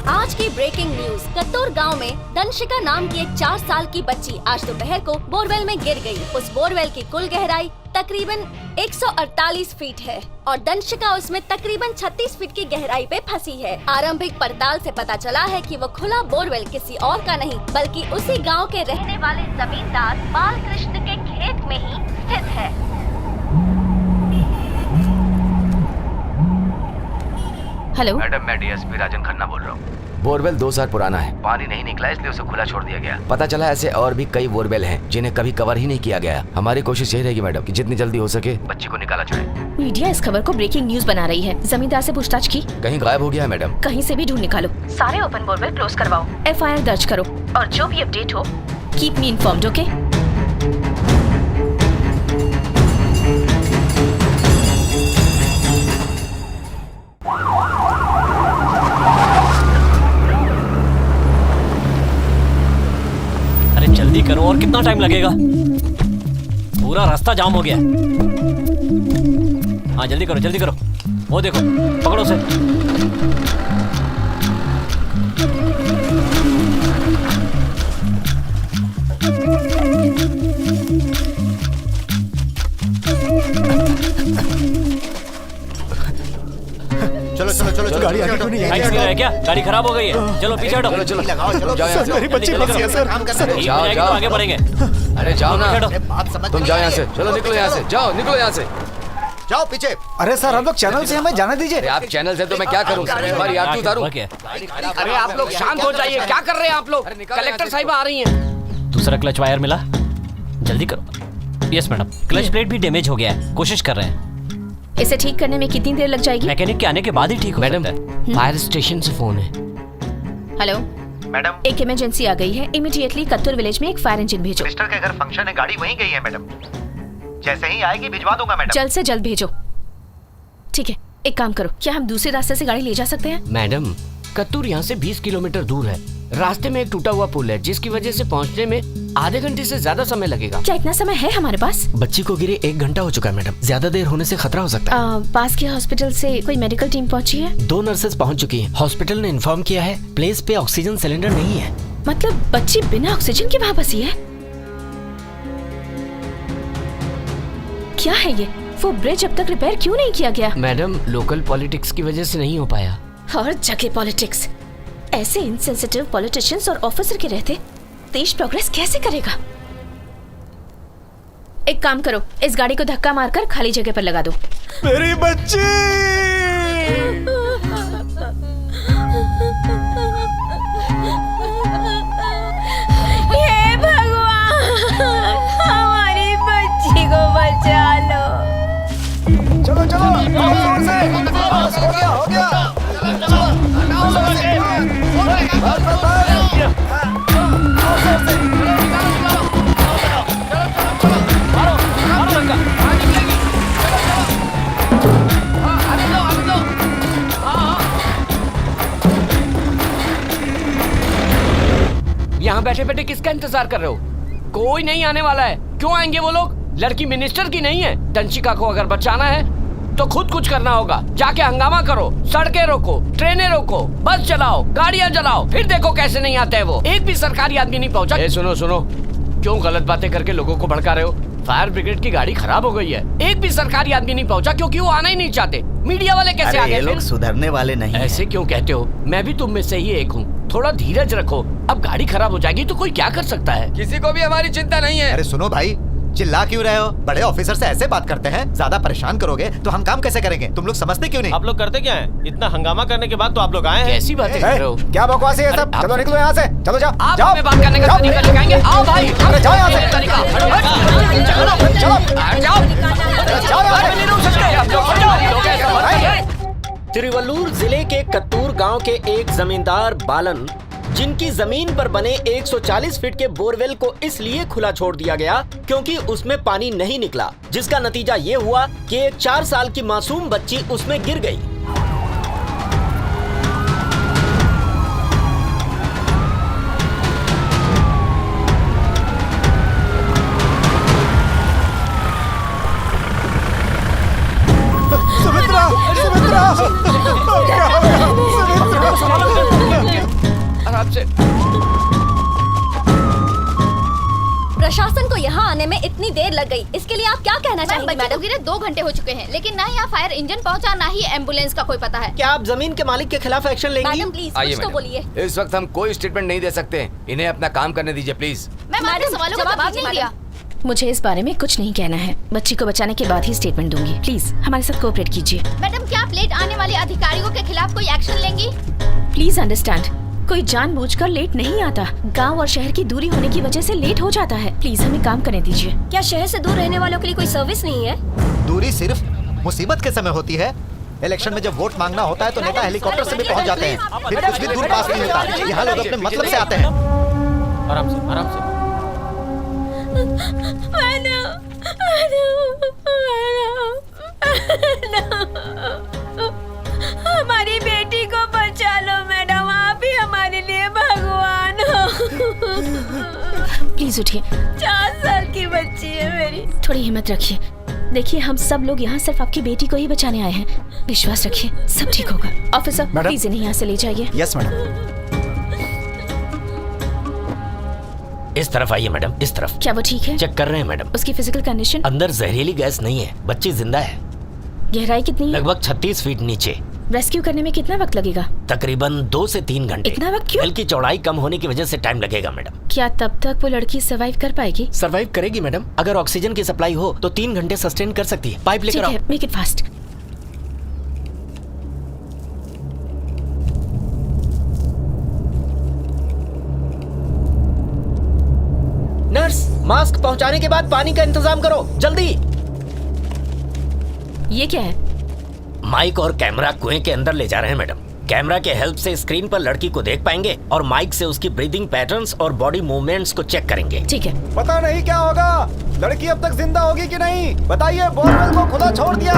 आज की ब्रेकिंग न्यूज। कत्तूर गांव में दंशिका नाम की एक 4 साल की बच्ची आज दोपहर को बोरवेल में गिर गई। उस बोरवेल की कुल गहराई तकरीबन 148 फीट है और दंशिका उसमें तकरीबन 36 फीट की गहराई पे फंसी है। आरंभिक पड़ताल से पता चला है कि वो खुला बोरवेल किसी और का नहीं बल्कि उसी गांव के रहने वाले जमींदार बालकृष्ण के खेत में ही स्थित है। हेलो मैडम, मैं डीएसपी राजन खन्ना बोल रहा हूँ। बोरवेल 2 साल पुराना है। पानी नहीं निकला इसलिए उसे खुला छोड़ दिया गया। पता चला ऐसे और भी कई बोरवेल हैं जिन्हें कभी कवर ही नहीं किया गया। हमारी कोशिश यही रहेगी मैडम कि जितनी जल्दी हो सके बच्ची को निकाला जाए। मीडिया इस खबर को ब्रेकिंग न्यूज बना रही है। जमींदार से पूछताछ की? कहीं गायब हो गया है मैडम। कहीं से भी ढूंढ निकालो। सारे ओपन बोरवेल क्लोज करवाओ, FIR दर्ज करो और जो भी अपडेट हो कीप मी इन्फॉर्म्ड, ओके? अरे जल्दी करो, और कितना टाइम लगेगा? पूरा रास्ता जाम हो गया। हाँ जल्दी करो जल्दी करो। वो देखो, पकड़ो उसे। चलो चलो चलो गाड़ी आगे क्यों नहीं है क्या? गाड़ी खराब हो गई है। चलो पीछे हटो। चलो चलो लगाओ, चलो जाओ यहाँ से। मेरी बच्ची फंसी है सर। जाओ जाओ, आगे बढ़ेंगे। अरे जाओ ना, बात समझ तुम जाओ यहाँ से। चलो निकलो यहाँ से, जाओ निकलो यहाँ से। जाओ पीछे। अरे सर हम लोग चैनल से, हमें जाने दीजिए। अरे आप चैनल से तो मैं क्या करूँ? हमारी आरती उतारूँ? अरे आप लोग शांत हो जाइए, क्या कर रहे हैं आप लोग? कलेक्टर साहिबा आ रही हैं। दूसरा क्लच वायर मिला, जल्दी करो। यस मैडम, क्लच प्लेट भी डैमेज हो गया है, कोशिश कर रहे हैं। इसे ठीक करने में कितनी देर लग जाएगी? मैकेनिक के आने के बाद ही ठीक हो सकता है। फायर स्टेशन से फोन है। हेलो मैडम, एक इमरजेंसी आ गई है, इमीडिएटली कत्तूर विलेज में एक फायर इंजन भेजो। मिस्टर के घर फंक्शन है, गाड़ी वहीं गई है मैडम। जैसे ही आएगी भिजवा दूंगा मैडम। जल्द से जल्द भेजो। ठीक है, एक काम करो, क्या हम दूसरे रास्ते से गाड़ी ले जा सकते हैं? मैडम, कत्तूर यहाँ से 20 किलोमीटर दूर है। रास्ते में एक टूटा हुआ पुल है जिसकी वजह से पहुँचने में आधे घंटे से ज्यादा समय लगेगा। क्या इतना समय है हमारे पास? बच्ची को गिरे 1 घंटा हो चुका है मैडम, ज्यादा देर होने से खतरा हो सकता है। पास के हॉस्पिटल से कोई मेडिकल टीम पहुंची है? 2 नर्सेस पहुंच चुकी हैं। हॉस्पिटल ने इन्फॉर्म किया है प्लेस पे ऑक्सीजन सिलेंडर नहीं है। मतलब बच्ची बिना ऑक्सीजन के वहाँ बसी है? क्या है ये? वो ब्रिज अब तक रिपेयर क्यों नहीं किया गया? मैडम, लोकल पॉलिटिक्स की वजह से नहीं हो पाया। हर जगह पॉलिटिक्स। ऐसे इनसेंसिटिव पॉलिटिशियंस और ऑफिसर के रहते देश प्रोग्रेस कैसे करेगा? एक काम करो, इस गाड़ी को धक्का मारकर खाली जगह पर लगा दो। मेरी बच्ची। हे भगवान, हमारी बच्ची को बचा लो। चलो चलो जोर से। बस हो गया हो गया। यहाँ बैठे बैठे किसका इंतजार कर रहे हो? कोई नहीं आने वाला है। क्यों आएंगे वो लोग? लड़की मिनिस्टर की नहीं है। दंशिका को अगर बचाना है तो खुद कुछ करना होगा। जाके हंगामा करो, सड़कें रोको, ट्रेनें रोको, बस चलाओ, गाड़ियां चलाओ, फिर देखो कैसे नहीं आते हैं वो। एक भी सरकारी आदमी नहीं पहुंचा। सुनो सुनो, क्यों गलत बातें करके लोगों को भड़का रहे हो? फायर ब्रिगेड की गाड़ी खराब हो गई है, एक भी सरकारी आदमी नहीं पहुंचा क्योंकि वो आना ही नहीं चाहते। मीडिया वाले कैसे आ गए? ये लोग सुधरने वाले नहीं। ऐसे क्यों कहते हो? मैं भी तुम में से ही एक हूँ। थोड़ा धीरज रखो, अब गाड़ी खराब हो जाएगी तो कोई क्या कर सकता है? किसी को भी हमारी चिंता नहीं है। अरे सुनो भाई, चिल्ला क्यों रहे हो? बड़े ऑफिसर से ऐसे बात करते हैं? ज्यादा परेशान करोगे तो हम काम कैसे करेंगे? तुम लोग समझते क्यों नहीं? आप लोग करते क्या हैं? इतना हंगामा करने के बाद तो आप लोग आए हैं। कैसी बातें कर रहे हो? क्या बकवास है ये सब? चलो निकलो यहाँ से। चलो जाओ। आप जाओ। हमें बात करने का तरीका लगाएंगे? आओ भाई, अरे जाओ यहाँ से। तिरुवल्लुर जिले के कत्तूर गांव के एक जमींदार बालन, जिनकी जमीन पर बने 140 फीट के बोरवेल को इसलिए खुला छोड़ दिया गया क्योंकि उसमें पानी नहीं निकला, जिसका नतीजा ये हुआ कि एक 4 साल की मासूम बच्ची उसमें गिर गई। सुमित्रा, सुमित्रा, क्या हो गया? आराम से। प्रशासन को यहाँ आने में इतनी देर लग गई, इसके लिए आप क्या कहना चाहेंगे मैडम? गिरे 2 घंटे हो चुके हैं, लेकिन ना यहाँ फायर इंजन पहुँचा ना ही एम्बुलेंस का कोई पता है। क्या आप जमीन के मालिक के खिलाफ एक्शन लेंगी? मैडम प्लीज आइए कुछ तो बोलिए। इस वक्त हम कोई स्टेटमेंट नहीं दे सकते, इन्हें अपना काम करने दीजिए प्लीज। मैम, आपके सवालों का जवाब नहीं दिया। मुझे इस बारे में कुछ नहीं कहना है। बच्ची को बचाने के बाद ही स्टेटमेंट दूंगी। प्लीज हमारे साथ कोऑपरेट कीजिए। मैडम, क्या प्लेट आने वाले अधिकारियों के खिलाफ कोई एक्शन लेंगी? प्लीज अंडरस्टैंड, कोई जानबूझकर लेट नहीं आता। गांव और शहर की दूरी होने की वजह से लेट हो जाता है। प्लीज हमें काम करने दीजिए। क्या शहर से दूर रहने वालों के लिए कोई सर्विस नहीं है? दूरी सिर्फ मुसीबत के समय होती है। इलेक्शन में जब वोट मांगना होता है तो नेता हेलीकॉप्टर से भी पहुंच जाते हैं, फिर कुछ भी दूर पास नहीं होता। यहाँ लोग अपने मतलब से आते हैं। आराम से, आराम से। हमारी बेटी को बचा लो मैडम, आप ही हमारे लिए भगवान हो। प्लीज उठिए। 4 साल की बच्ची है मेरी। थोड़ी हिम्मत रखिए। देखिए हम सब लोग यहाँ सिर्फ आपकी बेटी को ही बचाने आए हैं। विश्वास रखिए, सब ठीक होगा। ऑफिसर प्लीज इन्हें यहाँ से ले जाइए। Yes madam. इस तरफ आइए मैडम, इस तरफ। क्या वो ठीक है? चेक कर रहे हैं मैडम। उसकी फिजिकल कंडीशन? अंदर जहरीली गैस नहीं है, बच्ची जिंदा है। गहराई कितनी है? लगभग 36 फीट नीचे। रेस्क्यू करने में कितना वक्त लगेगा? तकरीबन 2 से 3 घंटे। इतना वक्त क्यों? बेल की चौड़ाई कम होने की वजह से टाइम लगेगा मैडम। क्या तब तक वो लड़की सर्वाइव कर पाएगी? सर्वाइव करेगी मैडम। अगर ऑक्सीजन की सप्लाई हो तो 3 घंटे सस्टेन कर सकती है। पाइप लेकर आओ। Make it fast. Nurse, mask पहुंचाने के बाद पानी का इंतजाम करो, जल्दी। ये क्या है? माइक और कैमरा कुएं के अंदर ले जा रहे हैं मैडम। कैमरा के हेल्प से स्क्रीन पर लड़की को देख पाएंगे और माइक से उसकी ब्रीदिंग पैटर्न्स और बॉडी मूवमेंट्स को चेक करेंगे। ठीक है। पता नहीं क्या होगा, लड़की अब तक जिंदा होगी कि नहीं। बताइए, बोरवेल को खुला छोड़ दिया।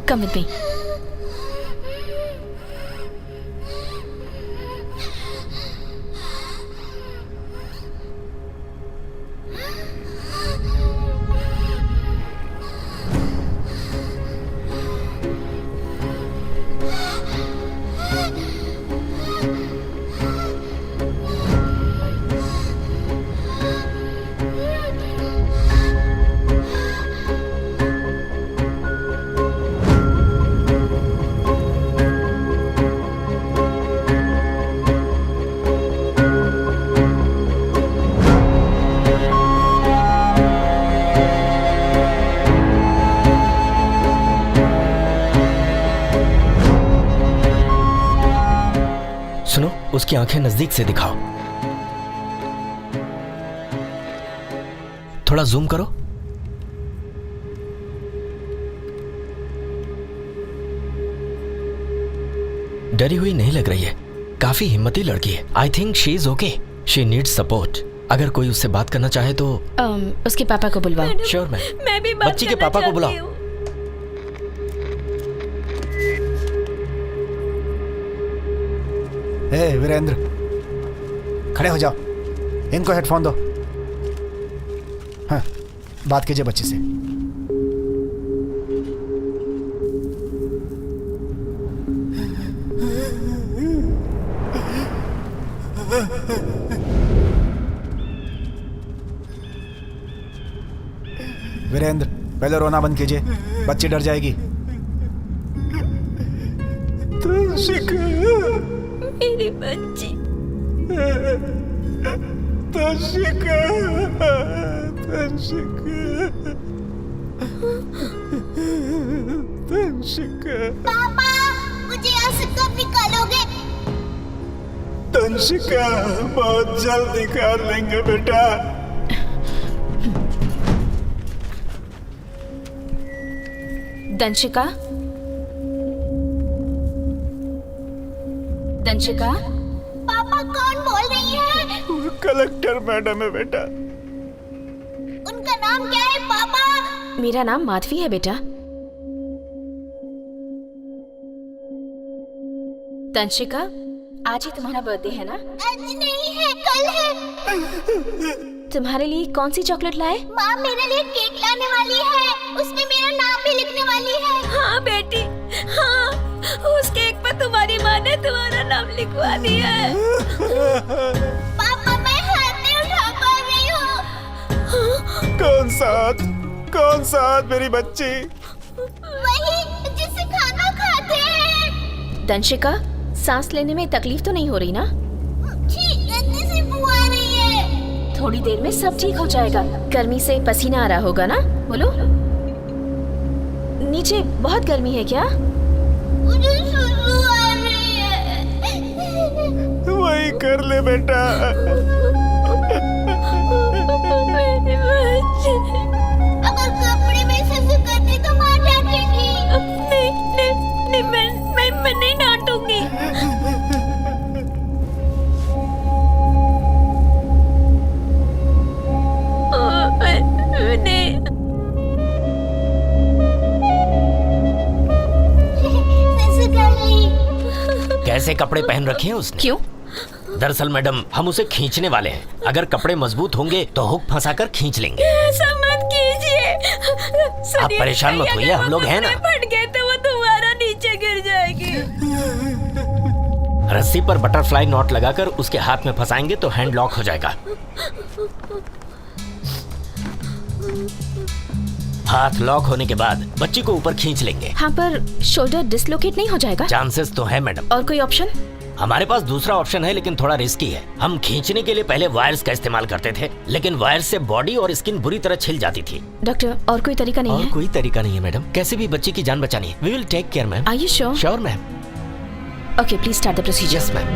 Come with me. सुनो, उसकी आंखें नजदीक से दिखाओ। थोड़ा जूम करो। डरी हुई नहीं लग रही है, काफी हिम्मती लड़की है। I think she is okay. She needs support. अगर कोई उससे बात करना चाहे तो उसके पापा को बुलवाओ। Sure ma'am. मैं भी बात बच्ची के पापा को बुलाओ। ए वीरेंद्र, खड़े हो जाओ, इनको हेडफोन दो। हाँ, बात कीजिए बच्ची से। वीरेंद्र, पहले रोना बंद कीजिए, बच्ची डर जाएगी। मेरी बच्ची। पापा, मुझे यहाँ से कब निकालोगे? तंशिका, बहुत जल्द निकाल लेंगे बेटा। दंशिका, दंशिका। पापा, कौन बोल रही है? कलेक्टर मैडम है बेटा। उनका नाम क्या है पापा? मेरा नाम माधवी है बेटा। दंशिका, आज ही तुम्हारा बर्थडे है ना? आज नहीं है, कल है। तुम्हारे लिए कौन सी चॉकलेट लाए? माँ मेरे लिए केक लाने वाली है, उसमें मेरा नाम भी लिखने वाली है। हाँ बेटी, हाँ, उस केक पर तुम्हारी माँ ने तुम्हारा नाम लिखवा दिया है। पापा, मैं हाथ नहीं उठा पा रही हूँ। कौन सा हाथ मेरी बच्ची? वही जिससे खाना खाते हैं। दंशिका, सांस लेने में तकलीफ तो नहीं हो रही ना? छी, गंदे से बू आ रही है। थोड़ी देर में सब ठीक हो जाएगा। गर्मी से पसीना आ रहा होगा ना? बोलो। नीचे बहुत गर्मी है क्या? मुझे सुसु आ रही है। वही कर ले बेटा। अगर कपड़े में सुसु करती तो माँ डांटेगी। नहीं, मैं नहीं डांटूंगी। कैसे कपड़े पहन रखे हैं उसने? क्यों? दरअसल मैडम, हम उसे खींचने वाले हैं। अगर कपड़े मजबूत होंगे तो हुक फंसाकर खींच लेंगे। ऐसा मत कीजिए। आप परेशान मत होइए, हम लोग हैं ना। फट गए तो वो तुम्हारा नीचे गिर जाएगी। रस्सी पर बटरफ्लाई नॉट लगाकर उसके हाथ में फंसाएंगे तो हैंड लॉक हो जाएगा। हाथ लॉक होने के बाद बच्ची को ऊपर खींच लेंगे। हाँ, पर शोल्डर डिसलोकेट नहीं हो जाएगा? चांसेस तो है मैडम। और कोई ऑप्शन? हमारे पास दूसरा ऑप्शन है, लेकिन थोड़ा रिस्की है। हम खींचने के लिए पहले वायर्स का इस्तेमाल करते थे, लेकिन वायर्स से बॉडी और स्किन बुरी तरह छिल जाती थी। डॉक्टर, और कोई तरीका नहीं है? और कोई तरीका नहीं है मैडम। कैसे भी बच्ची की जान बचानी है। We will take care ma'am. Are you sure? Sure ma'am. Okay, please start the procedure. Yes ma'am.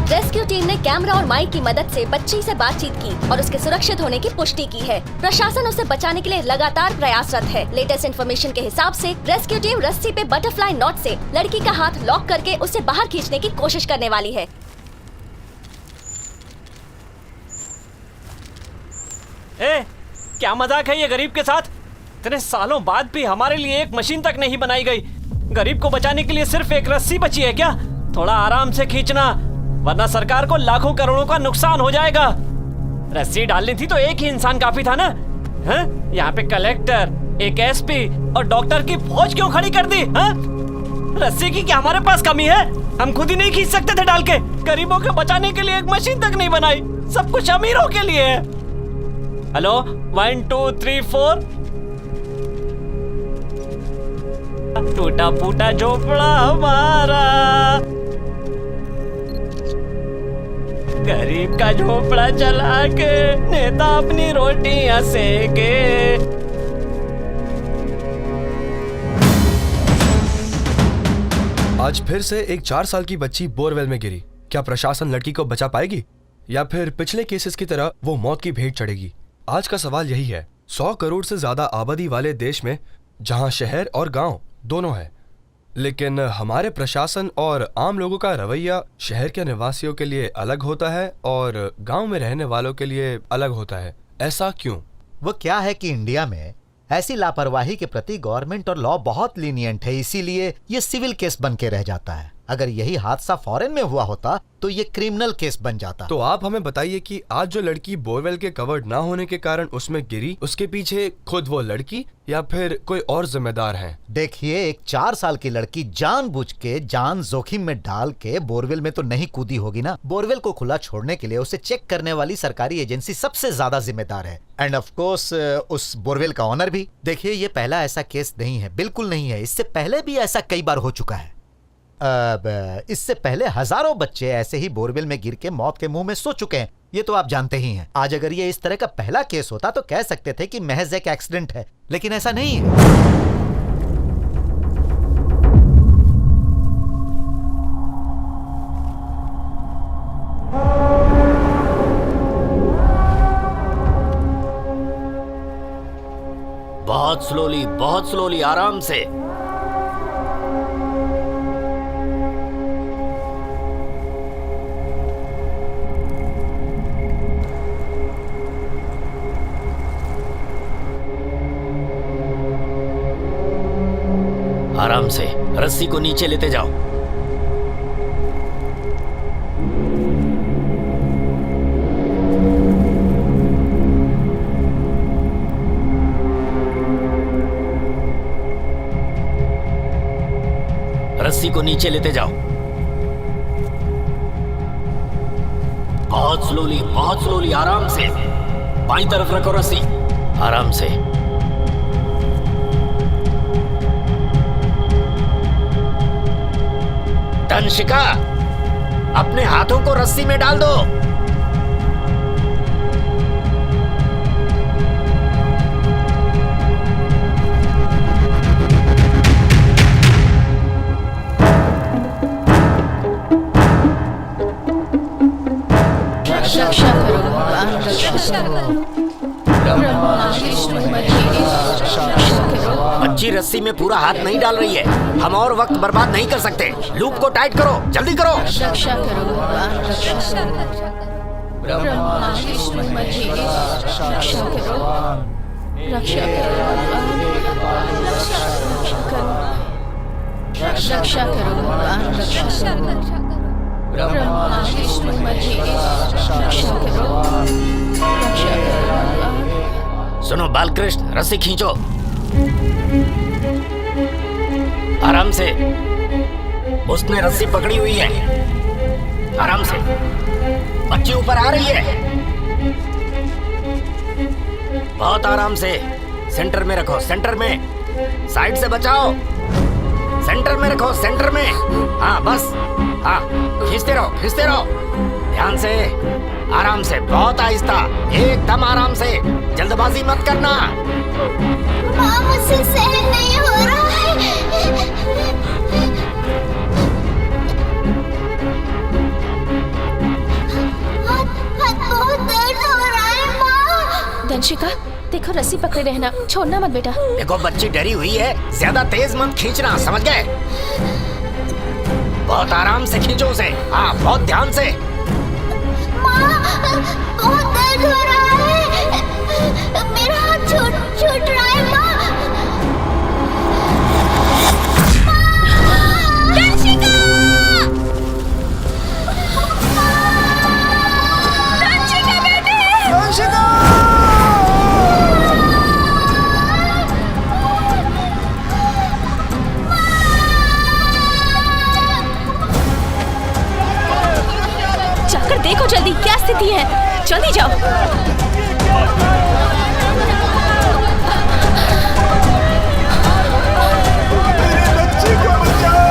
Rescue team ने कैमरा और माइक की मदद से बच्ची से बातचीत की और उसके सुरक्षित होने की पुष्टि की है। प्रशासन उसे बचाने के लिए लगातार प्रयासरत है। लेटेस्ट इन्फॉर्मेशन के हिसाब से रेस्क्यू टीम रस्सी पे बटरफ्लाई नॉट से लड़की का हाथ लॉक करके उसे बाहर खींचने की कोशिश करने वाली है। क्या मजाक है ये गरीब के साथ? इतने सालों बाद भी हमारे लिए एक मशीन तक नहीं बनाई गई। गरीब को बचाने के लिए सिर्फ एक रस्सी बची है क्या? थोड़ा आराम से खींचना, वरना सरकार को लाखों करोड़ों का नुकसान हो जाएगा। रस्सी डालनी थी तो एक ही इंसान काफी था ना? यहाँ पे कलेक्टर, एक एसपी और डॉक्टर की फौज क्यों खड़ी कर दी? रस्सी की क्या हमारे पास कमी है? हम खुद ही नहीं खींच सकते थे डाल के? गरीबों के बचाने के लिए एक मशीन तक नहीं बनाई। सब कुछ अमीरों के लिए है। हेलो, 1 2 3 4। टूटा फूटा झोपड़ा हमारा, गरीब का झोपड़ा चला के नेता अपनी रोटियां सेके। आज फिर से एक 4 साल की बच्ची बोरवेल में गिरी। क्या प्रशासन लड़की को बचा पाएगी या फिर पिछले केसेस की तरह वो मौत की भेंट चढ़ेगी? आज का सवाल यही है। 100 करोड़ से ज्यादा आबादी वाले देश में जहां शहर और गांव दोनों है, लेकिन हमारे प्रशासन और आम लोगों का रवैया शहर के निवासियों के लिए अलग होता है और गांव में रहने वालों के लिए अलग होता है। ऐसा क्यों? वो क्या है कि इंडिया में ऐसी लापरवाही के प्रति गवर्नमेंट और लॉ बहुत लीनियंट है, इसीलिए ये सिविल केस बन के रह जाता है। अगर यही हादसा फॉरेन में हुआ होता तो ये क्रिमिनल केस बन जाता। तो आप हमें बताइए कि आज जो लड़की बोरवेल के कवर्ड ना होने के कारण उसमें गिरी, उसके पीछे खुद वो लड़की या फिर कोई और जिम्मेदार है? देखिए, एक 4 साल की लड़की जानबूझ के जान जोखिम में डाल के बोरवेल में तो नहीं कूदी होगी ना। बोरवेल को खुला छोड़ने के लिए उसे चेक करने वाली सरकारी एजेंसी सबसे ज्यादा जिम्मेदार है, एंड ऑफ कोर्स उस बोरवेल का ऑनर भी। देखिए, ये पहला ऐसा केस नहीं है, बिल्कुल नहीं है। इससे पहले भी ऐसा कई बार हो चुका है। अब इससे पहले हजारों बच्चे ऐसे ही बोरवेल में गिर के मौत के मुंह में सो चुके हैं, ये तो आप जानते ही हैं। आज अगर ये इस तरह का पहला केस होता तो कह सकते थे कि महज एक एक्सीडेंट है, लेकिन ऐसा नहीं है। बहुत स्लोली, आराम से। आराम से रस्सी को नीचे लेते जाओ। रस्सी को नीचे लेते जाओ। बहुत स्लोली, आराम से। बाईं तरफ रखो रस्सी, आराम से। तंशिका, अपने हाथों को रस्सी में डाल दो। रक्षा करो भगवान, रक्षा करो। ब्रह्मा विष्णु महेश, रक्षा करो। बच्ची रस्सी में पूरा हाथ नहीं डाल रही है, हम और वक्त बर्बाद नहीं कर सकते। लूप को टाइट करो, जल्दी करो। रक्षा करो भगवान, रक्षा करो। ब्रह्मा विष्णु महेश, रक्षा करो। रक्षा करो भगवान, रक्षा करो भगवान, रक्षा करो। ब्रह्मा विष्णु महेश, रक्षा करो। रक्षा करो भगवान। सुनो बालकृष्ण, रस्सी खींचो, आराम से। उसने रस्सी पकड़ी हुई है, आराम से। बच्ची ऊपर आ रही है, बहुत आराम से। सेंटर में रखो, सेंटर में। साइड से बचाओ, सेंटर में रखो, सेंटर में। हाँ बस, हाँ खींचते रहो, खींचते रहो। ध्यान से, आराम से, बहुत आहिस्ता, एकदम आराम से। जल्दबाजी मत करना। मुझसे सहन नहीं हो रहा है। हाथ बहुत दर्द हो रहा है माँ। दंशिका, देखो रस्सी पकड़े रहना, छोड़ना मत बेटा। देखो बच्ची डरी हुई है, ज्यादा तेज मत खींचना, समझ गए? बहुत आराम से खींचो उसे, हाँ बहुत ध्यान से। माँ, बहुत दर्द हो रहा है, मेरा हाथ छूट रहा है माँ। दंशिका! दंशिका बेटे! दंशिका! जाकर देखो जल्दी क्या स्थिति है, जल्दी जाओ। मेरी बच्ची को बचाओ,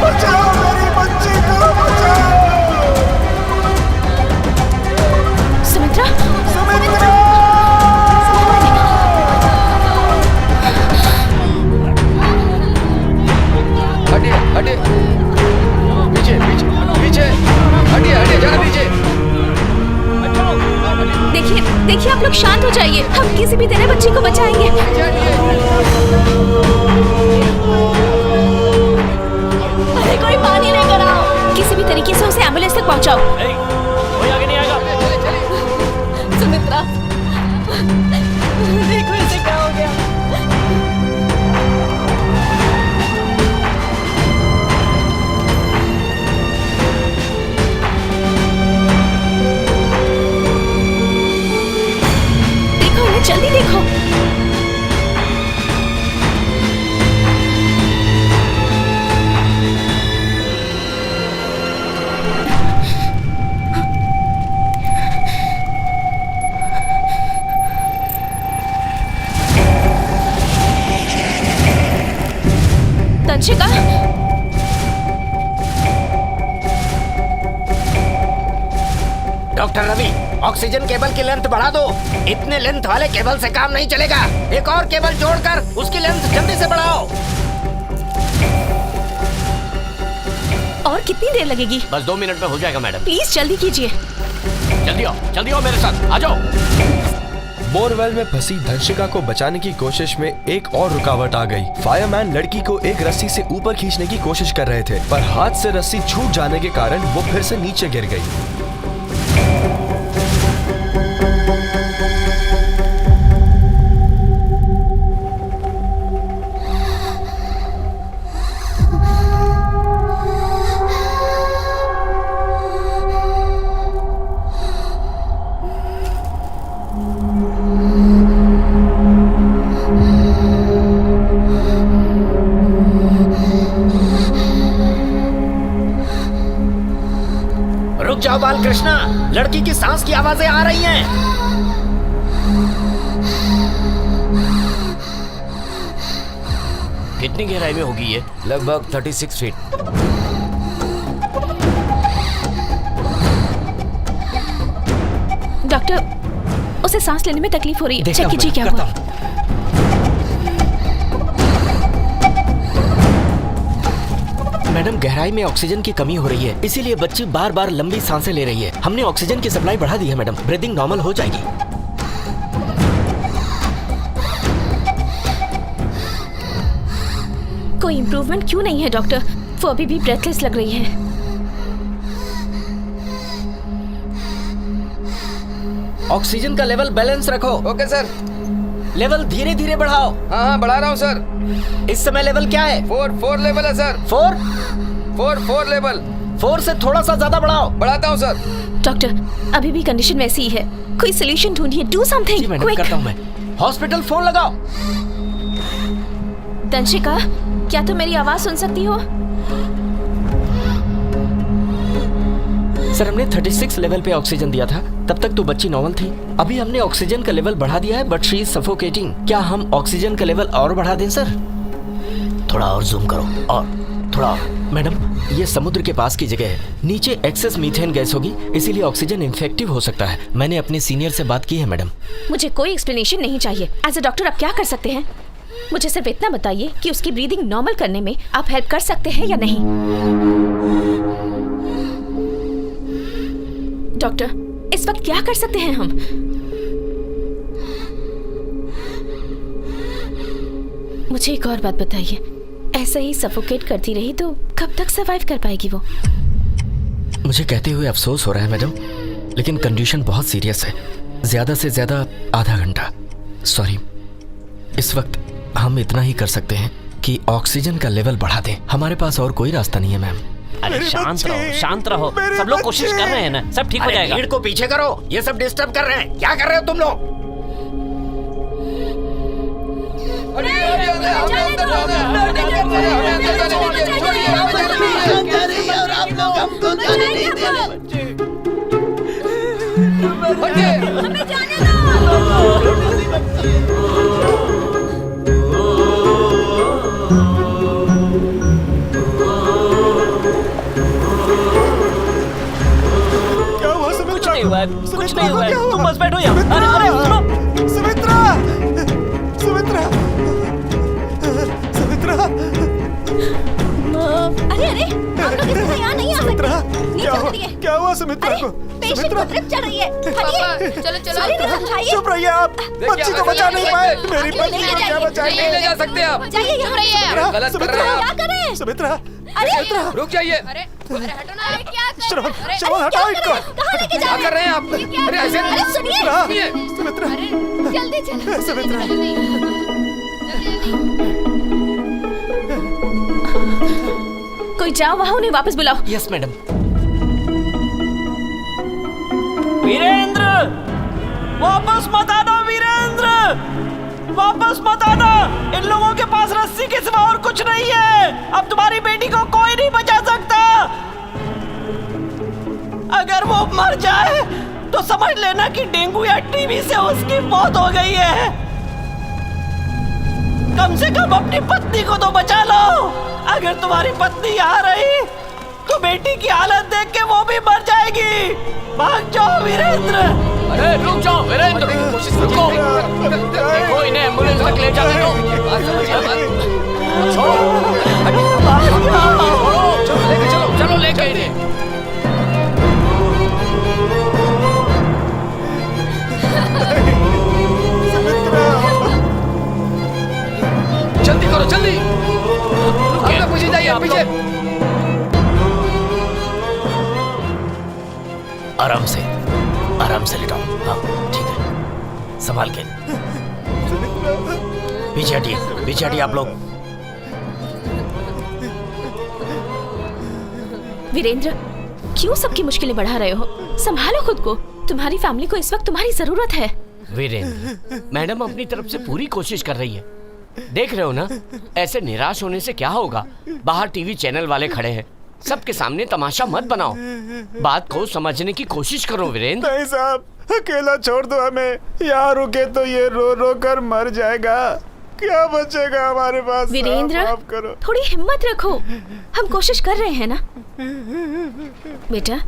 बचाओ मेरी बच्ची को बचाओ। सुमित्रा, सुमित्रा! हटिए, हटिए, पीछे, पीछे, पीछे, हटिए, हटिए, जरा पीछे। देखिए, देखिए आप लोग शांत हो जाइए, हम किसी भी तरह बच्ची को बचाएंगे। अरे कोई पानी लेकर आओ, किसी भी तरीके से उसे एम्बुलेंस तक पहुंचाओ। कोई आगे नहीं आएगा। सुमित्रा, देखो इसे क्या हो गया। देखो इन्हें, जल्दी देखो। तंशिका, डॉक्टर रवि, ऑक्सीजन केबल की लेंथ बढ़ा दो। इतने लेंथ वाले केबल से काम नहीं चलेगा, एक और केबल जोड़कर उसकी लेंथ जल्दी से बढ़ाओ। और कितनी देर लगेगी? बस 2 मिनट में हो जाएगा मैडम। प्लीज जल्दी कीजिए। जल्दी आओ मेरे साथ, आ जाओ। बोरवेल में फंसी धंशिका को बचाने की कोशिश में एक और रुकावट आ गई। फायरमैन लड़की को एक रस्सी से ऊपर खींचने की कोशिश कर रहे थे, पर हाथ से रस्सी छूट जाने के कारण वो फिर से नीचे गिर गई। रुक जाओ बालकृष्णा, लड़की की सांस की आवाजें आ रही हैं। कितनी गहराई में होगी ये? लगभग 36 फीट। डॉक्टर, उसे सांस लेने में तकलीफ हो रही है, देखता चेक हूं कीजिए मैं, क्या करता हुआ। मैडम, गहराई में ऑक्सीजन की कमी हो रही है, इसीलिए बच्ची बार बार लंबी सांसें ले रही है। हमने ऑक्सीजन की सप्लाई बढ़ा दी है मैडम, ब्रीदिंग नॉर्मल हो जाएगी। कोई इम्प्रूवमेंट क्यों नहीं है डॉक्टर? वो अभी भी ब्रेथलेस लग रही है। ऑक्सीजन का लेवल बैलेंस रखो। Okay sir. लेवल धीरे धीरे बढ़ाओ। हाँ बढ़ा रहा हूँ सर। इस समय लेवल क्या है? 4 लेवल है सर। 4 लेवल। 4 से थोड़ा सा ज्यादा बढ़ाओ। बढ़ाता हूँ सर। डॉक्टर, अभी भी कंडीशन वैसी ही है, कोई सोल्यूशन ढूंढिए, डू समथिंग क्विक। करता हूँ मैं। हॉस्पिटल फोन लगाओ। दंशिका, क्या तुम मेरी आवाज सुन सकती हो? सर, हमने 36 लेवल पे ऑक्सीजन दिया था, तब तक तो बच्ची नॉर्मल थी। अभी हमने ऑक्सीजन का लेवल बढ़ा दिया है, बट शी इज सफोकेटिंग। क्या हम ऑक्सीजन का लेवल और बढ़ा दें सर? थोड़ा और जूम करो, और थोड़ा और। मैडम, ये समुद्र के पास की जगह है, नीचे एक्सेस मीथेन गैस होगी, इसीलिए ऑक्सीजन इन्फेक्टिव हो सकता है। मैंने अपने सीनियर से बात की है मैडम। मुझे कोई एक्सप्लेनेशन नहीं चाहिए। एज अ डॉक्टर आप क्या कर सकते हैं? मुझे सिर्फ इतना बताइए कि उसकी ब्रीदिंग नॉर्मल करने में आप हेल्प कर सकते हैं या नहीं। डॉक्टर, इस वक्त क्या कर सकते हैं हम? मुझे एक और बात बताइए, ऐसा ही सफोकेट करती रही तो कब तक सर्वाइव कर पाएगी वो? मुझे कहते हुए अफसोस हो रहा है मैडम, लेकिन कंडीशन बहुत सीरियस है। ज्यादा से ज्यादा आधा घंटा। सॉरी, इस वक्त हम इतना ही कर सकते हैं कि ऑक्सीजन का लेवल बढ़ा दें। हमारे पास और कोई रास्ता नहीं है मैम। अरे शांत रहो, शांत रहो। सब लोग कोशिश कर रहे हैं ना, सब ठीक हो जाएगा। भीड़ को पीछे करो, ये सब डिस्टर्ब कर रहे हैं। क्या कर रहे हो तुम लोग? आप लोग हमको जाने नहीं दे रहे। हमें जाने दो। कुछ नहीं हुआ है, कुछ नहीं हुआ है। तुम बस बैठो यहाँ। अरे सुनो। सुमित्रा, सुमित्रा, सुमित्रा। अरे आप लोग इस तरह यहाँ नहीं आ सकते। नीचे उतरिए। क्या हुआ सुमित्रा को? पेशेंट को ड्रिप चढ़ रही है। हटिए। चलो चलो। अरे समझाइए। चुप रहिए आप, बच्ची को बचा नहीं पाए। मेरी बच्ची को क्या बचाएंगे? नहीं ले जा सकते आप। जाइए यहाँ रहिए। गलत कर रहे हैं। क्या करें? सुमित्रा, अरे रुक जाइए। अरे हटो ना। अरे क्या कर? श्रवण हटाओ इनको। कहाँ लेके जा क्या कर रहे हैं आप? अरे ऐसे अरे सुनिए। सुमित्रा, जल्दी चलो। सुमित्रा। कोई जाओ वहाँ, उन्हें वापस बुलाओ। Yes madam. वीरेंद्र, वापस मत आना। वीरेंद्र, वापस मत आना। इन लोगों के पास रस्सी के सिवा और कुछ नहीं है। अब तुम्हारी बेटी को कोई नहीं बचा सकता। अगर वो मर जाए तो समझ लेना कि डेंगू या टीबी से उसकी मौत हो गई है। कम से कम अपनी पत्नी को तो बचा लो। अगर तुम्हारी पत्नी यहाँ रही तो बेटी की हालत देख के वो भी मर जाएगी। भाग जाओ वीरेंद्र। अरे रुक जाओ वीरेंद्र, रुको। देखो इन्हें एम्बुलेंस तक ले जाने दो। चलो लेके इन्हें। जल्दी करो, जल्दी। पीछे जाइए, पीछे। आराम से लेटाओ। हाँ ठीक है, संभाल के। पीछे हटिए आप लोग। वीरेंद्र, क्यों सबकी मुश्किलें बढ़ा रहे हो? संभालो खुद को। तुम्हारी फैमिली को इस वक्त तुम्हारी जरूरत है। वीरेंद्र, मैडम अपनी तरफ से पूरी कोशिश कर रही है। देख रहे हो ना, ऐसे निराश होने से क्या होगा? बाहर टीवी चैनल वाले खड़े हैं, सबके सामने तमाशा मत बनाओ, बात को समझने की कोशिश करो वीरेंद्र। नहीं साहब, अकेला छोड़ दो हमें, यहाँ रुके तो ये रो रो कर मर जाएगा, क्या बचेगा हमारे पास। वीरेंद्र, माफ करो। थोड़ी हिम्मत रखो, हम कोशिश कर रहे हैं ना। बेटा,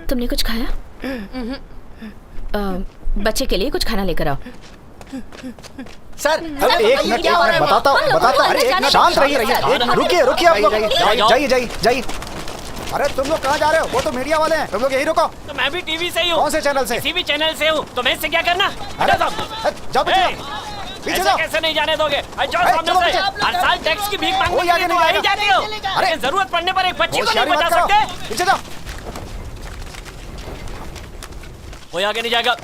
तुमने कुछ खाया? बच्चे के लिए कुछ खाना लेकर आओ। सर, एक मिनट बताता हूँ। अरे शांत रहिए, रुकिए आप लोग, जाइए। अरे तुम लोग कहाँ जा रहे हो? वो तो मीडिया वाले हैं, तुम लोग यही रुको। तो मैं भी टीवी से ही हूँ। कौन से चैनल से? किसी भी चैनल से हूँ, तो मैं इससे क्या करना? जाओ पीछे जाओ। कैसे नहीं जाने दोगे? जाओ सामने से। हर साल टैक्स की भीख मांगने के लिए नहीं जाती हो। अरे जरूरत पड़ने पर एक बच्ची को नहीं बचा सकते? पीछे जाओ। कोई आगे नहीं जाएगा।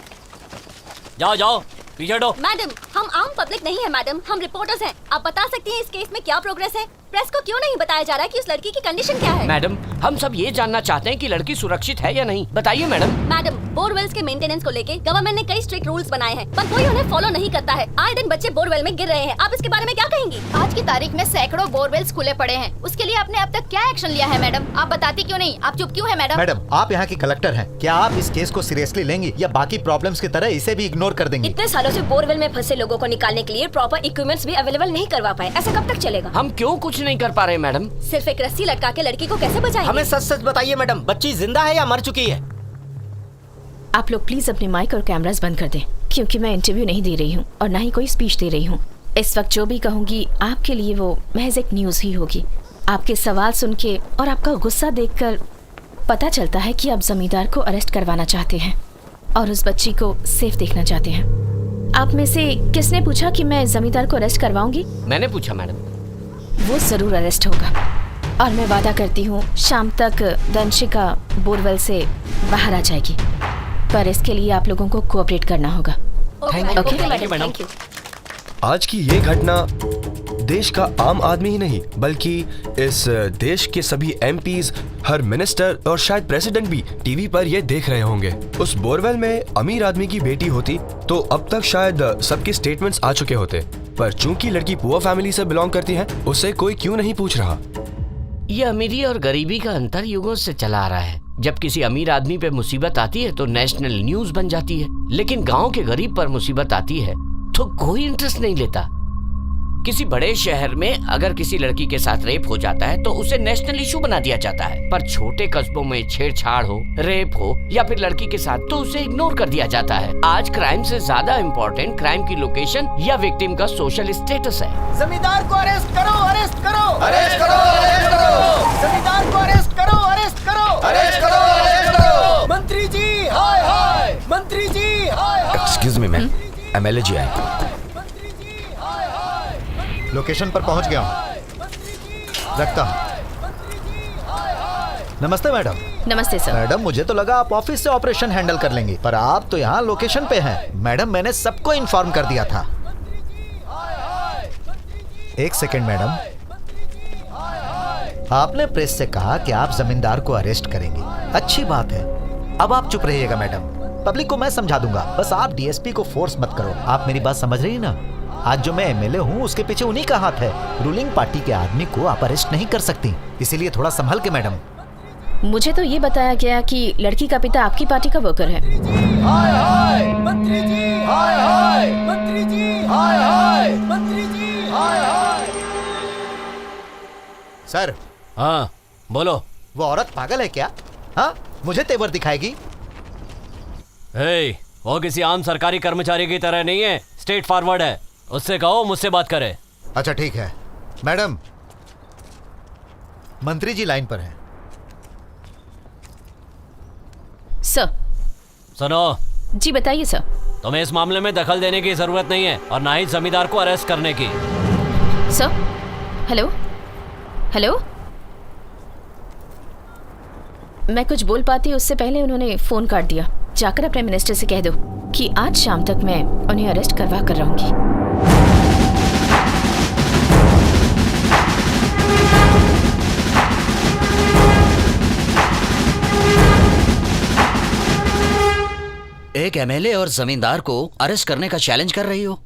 जाओ पीछे हटो। मैडम, हम आम पब्लिक नहीं है मैडम, हम रिपोर्टर्स हैं। आप बता सकती हैं इस केस में क्या प्रोग्रेस है? प्रेस को क्यों नहीं बताया जा रहा है कि उस लड़की की कंडीशन क्या है? मैडम, हम सब ये जानना चाहते हैं कि लड़की सुरक्षित है या नहीं, बताइए मैडम। मैडम, बोरवेल्स के मेंटेनेंस को लेके गवर्नमेंट ने कई स्ट्रिक्ट रूल्स बनाए हैं, पर कोई उन्हें फॉलो नहीं करता है। आए दिन बच्चे बोरवेल में गिर रहे हैं, आप इसके बारे में क्या कहेंगी? आज की तारीख में सैकड़ों बोरवेल्स खुले पड़े हैं, उसके लिए आपने अब तक क्या एक्शन लिया है मैडम? आप बताती क्यों नहीं? आप चुप क्यों है मैडम? मैडम, आप यहाँ की कलेक्टर हैं, क्या आप इस केस को सीरियसली लेंगी या बाकी प्रॉब्लम्स की तरह इसे भी इग्नोर कर देंगी? इतने सालों से बोरवेल में फंसे लोगों को निकालने के लिए प्रॉपर इक्विपमेंट्स भी अवेलेबल नहीं करवा पाए, ऐसा कब तक चलेगा? हम क्यों कुछ नहीं कर पा रहे मैडम? सिर्फ एक रस्सी लटका के लड़की को कैसे बचाएंगे? हमें सच बताइए मैडम, बच्ची जिंदा है या मर चुकी है? आप लोग प्लीज अपने माइक और कैमरास बंद कर दें, क्योंकि मैं इंटरव्यू नहीं दे रही हूँ और ना ही कोई स्पीच दे रही हूँ। इस वक्त जो भी कहूँगी आपके लिए वो महज एक न्यूज़ ही होगी। आपके सवाल सुन के और आपका गुस्सा देखकर पता चलता है कि आप जमींदार को अरेस्ट करवाना चाहते हैं और उस बच्ची को सेफ देखना चाहते हैं। आप में से किसने पूछा कि मैं जमींदार को अरेस्ट करवाऊंगी? मैंने पूछा मैडम। वो जरूर अरेस्ट होगा और मैं वादा करती हूँ शाम तक दंशिका बोरवेल से बाहर आ जाएगी, पर इसके लिए आप लोगों को कोऑपरेट करना होगा। Thank you. आज की ये घटना देश का आम आदमी ही नहीं बल्कि इस देश के सभी एमपीज, हर मिनिस्टर और शायद प्रेसिडेंट भी टीवी पर ये देख रहे होंगे। उस बोरवेल में अमीर आदमी की बेटी होती तो अब तक शायद सबके स्टेटमेंट्स आ चुके होते, पर चूंकि लड़की पुअर फैमिली से बिलोंग करती है, उसे कोई क्यों नहीं पूछ रहा। ये अमीरी और गरीबी का अंतर युगों से चला आ रहा है। जब किसी अमीर आदमी पे मुसीबत आती है तो नेशनल न्यूज बन जाती है, लेकिन गांव के गरीब पर मुसीबत आती है तो कोई इंटरेस्ट नहीं लेता। किसी बड़े शहर में अगर किसी लड़की के साथ रेप हो जाता है तो उसे नेशनल इशू बना दिया जाता है, पर छोटे कस्बों में छेड़छाड़ हो, रेप हो या फिर लड़की के साथ तो उसे इग्नोर कर दिया जाता है। आज क्राइम से ज्यादा इम्पोर्टेंट क्राइम की लोकेशन या विक्टिम का सोशल स्टेटस है। जमींदार को अरेस्ट करो, अरेस्ट करो, अरेस्ट करो, अरेस्ट करो। जमींदार को अरेस्ट करो, अरेस्ट करो, अरेस्ट करो, अरेस्ट करो। मंत्री जी हाय हाय, मंत्री जी हाय हाय। एक्सक्यूज मी मैम, एमएलए जी आए। लोकेशन पर पहुंच गया हूं, रखता हूं। नमस्ते मैडम। नमस्ते सर। मैडम, मुझे तो लगा आप ऑफिस से ऑपरेशन हैंडल कर लेंगे, पर आप तो यहाँ लोकेशन पे हैं। मैडम, मैंने सबको इन्फॉर्म कर दिया था। एक सेकंड मैडम, आपने प्रेस से कहा कि आप जमींदार को अरेस्ट करेंगे, अच्छी बात है। अब आप चुप रहिएगा मैडम, पब्लिक को मैं समझा दूंगा, बस आप डीएसपी को फोर्स मत करो। आप मेरी बात समझ रही ना? आज जो मैं एमएलए हूँ उसके पीछे उन्हीं का हाथ है। रूलिंग पार्टी के आदमी को आप अरेस्ट नहीं कर सकती, इसीलिए थोड़ा संभल के मैडम। मुझे तो ये बताया गया कि लड़की का पिता आपकी पार्टी का वर्कर है। हाय हाय, मंत्री जी हाय हाय, मंत्री जी हाय हाय, मंत्री जी हाय हाय। सर। हाँ बोलो। वो औरत पागल है क्या? हाँ, मुझे तेवर दिखाएगी? वो किसी आम सरकारी कर्मचारी की तरह नहीं है, स्ट्रेट फॉरवर्ड है। उससे कहो मुझसे बात करे। अच्छा ठीक है मैडम, मंत्री जी लाइन पर हैं। सर। सुनो। जी बताइए सर। तुम्हें इस मामले में दखल देने की जरूरत नहीं है और ना ही जमींदार को अरेस्ट करने की। सर। Hello hello. मैं कुछ बोल पाती उससे पहले उन्होंने फोन काट दिया। जाकर अपने मिनिस्टर से कह दो कि आज शाम तक मैं उन्हें अरेस्ट करवा कर रहूंगी। एक एमएलए और जमींदार को अरेस्ट करने का चैलेंज कर रही हो?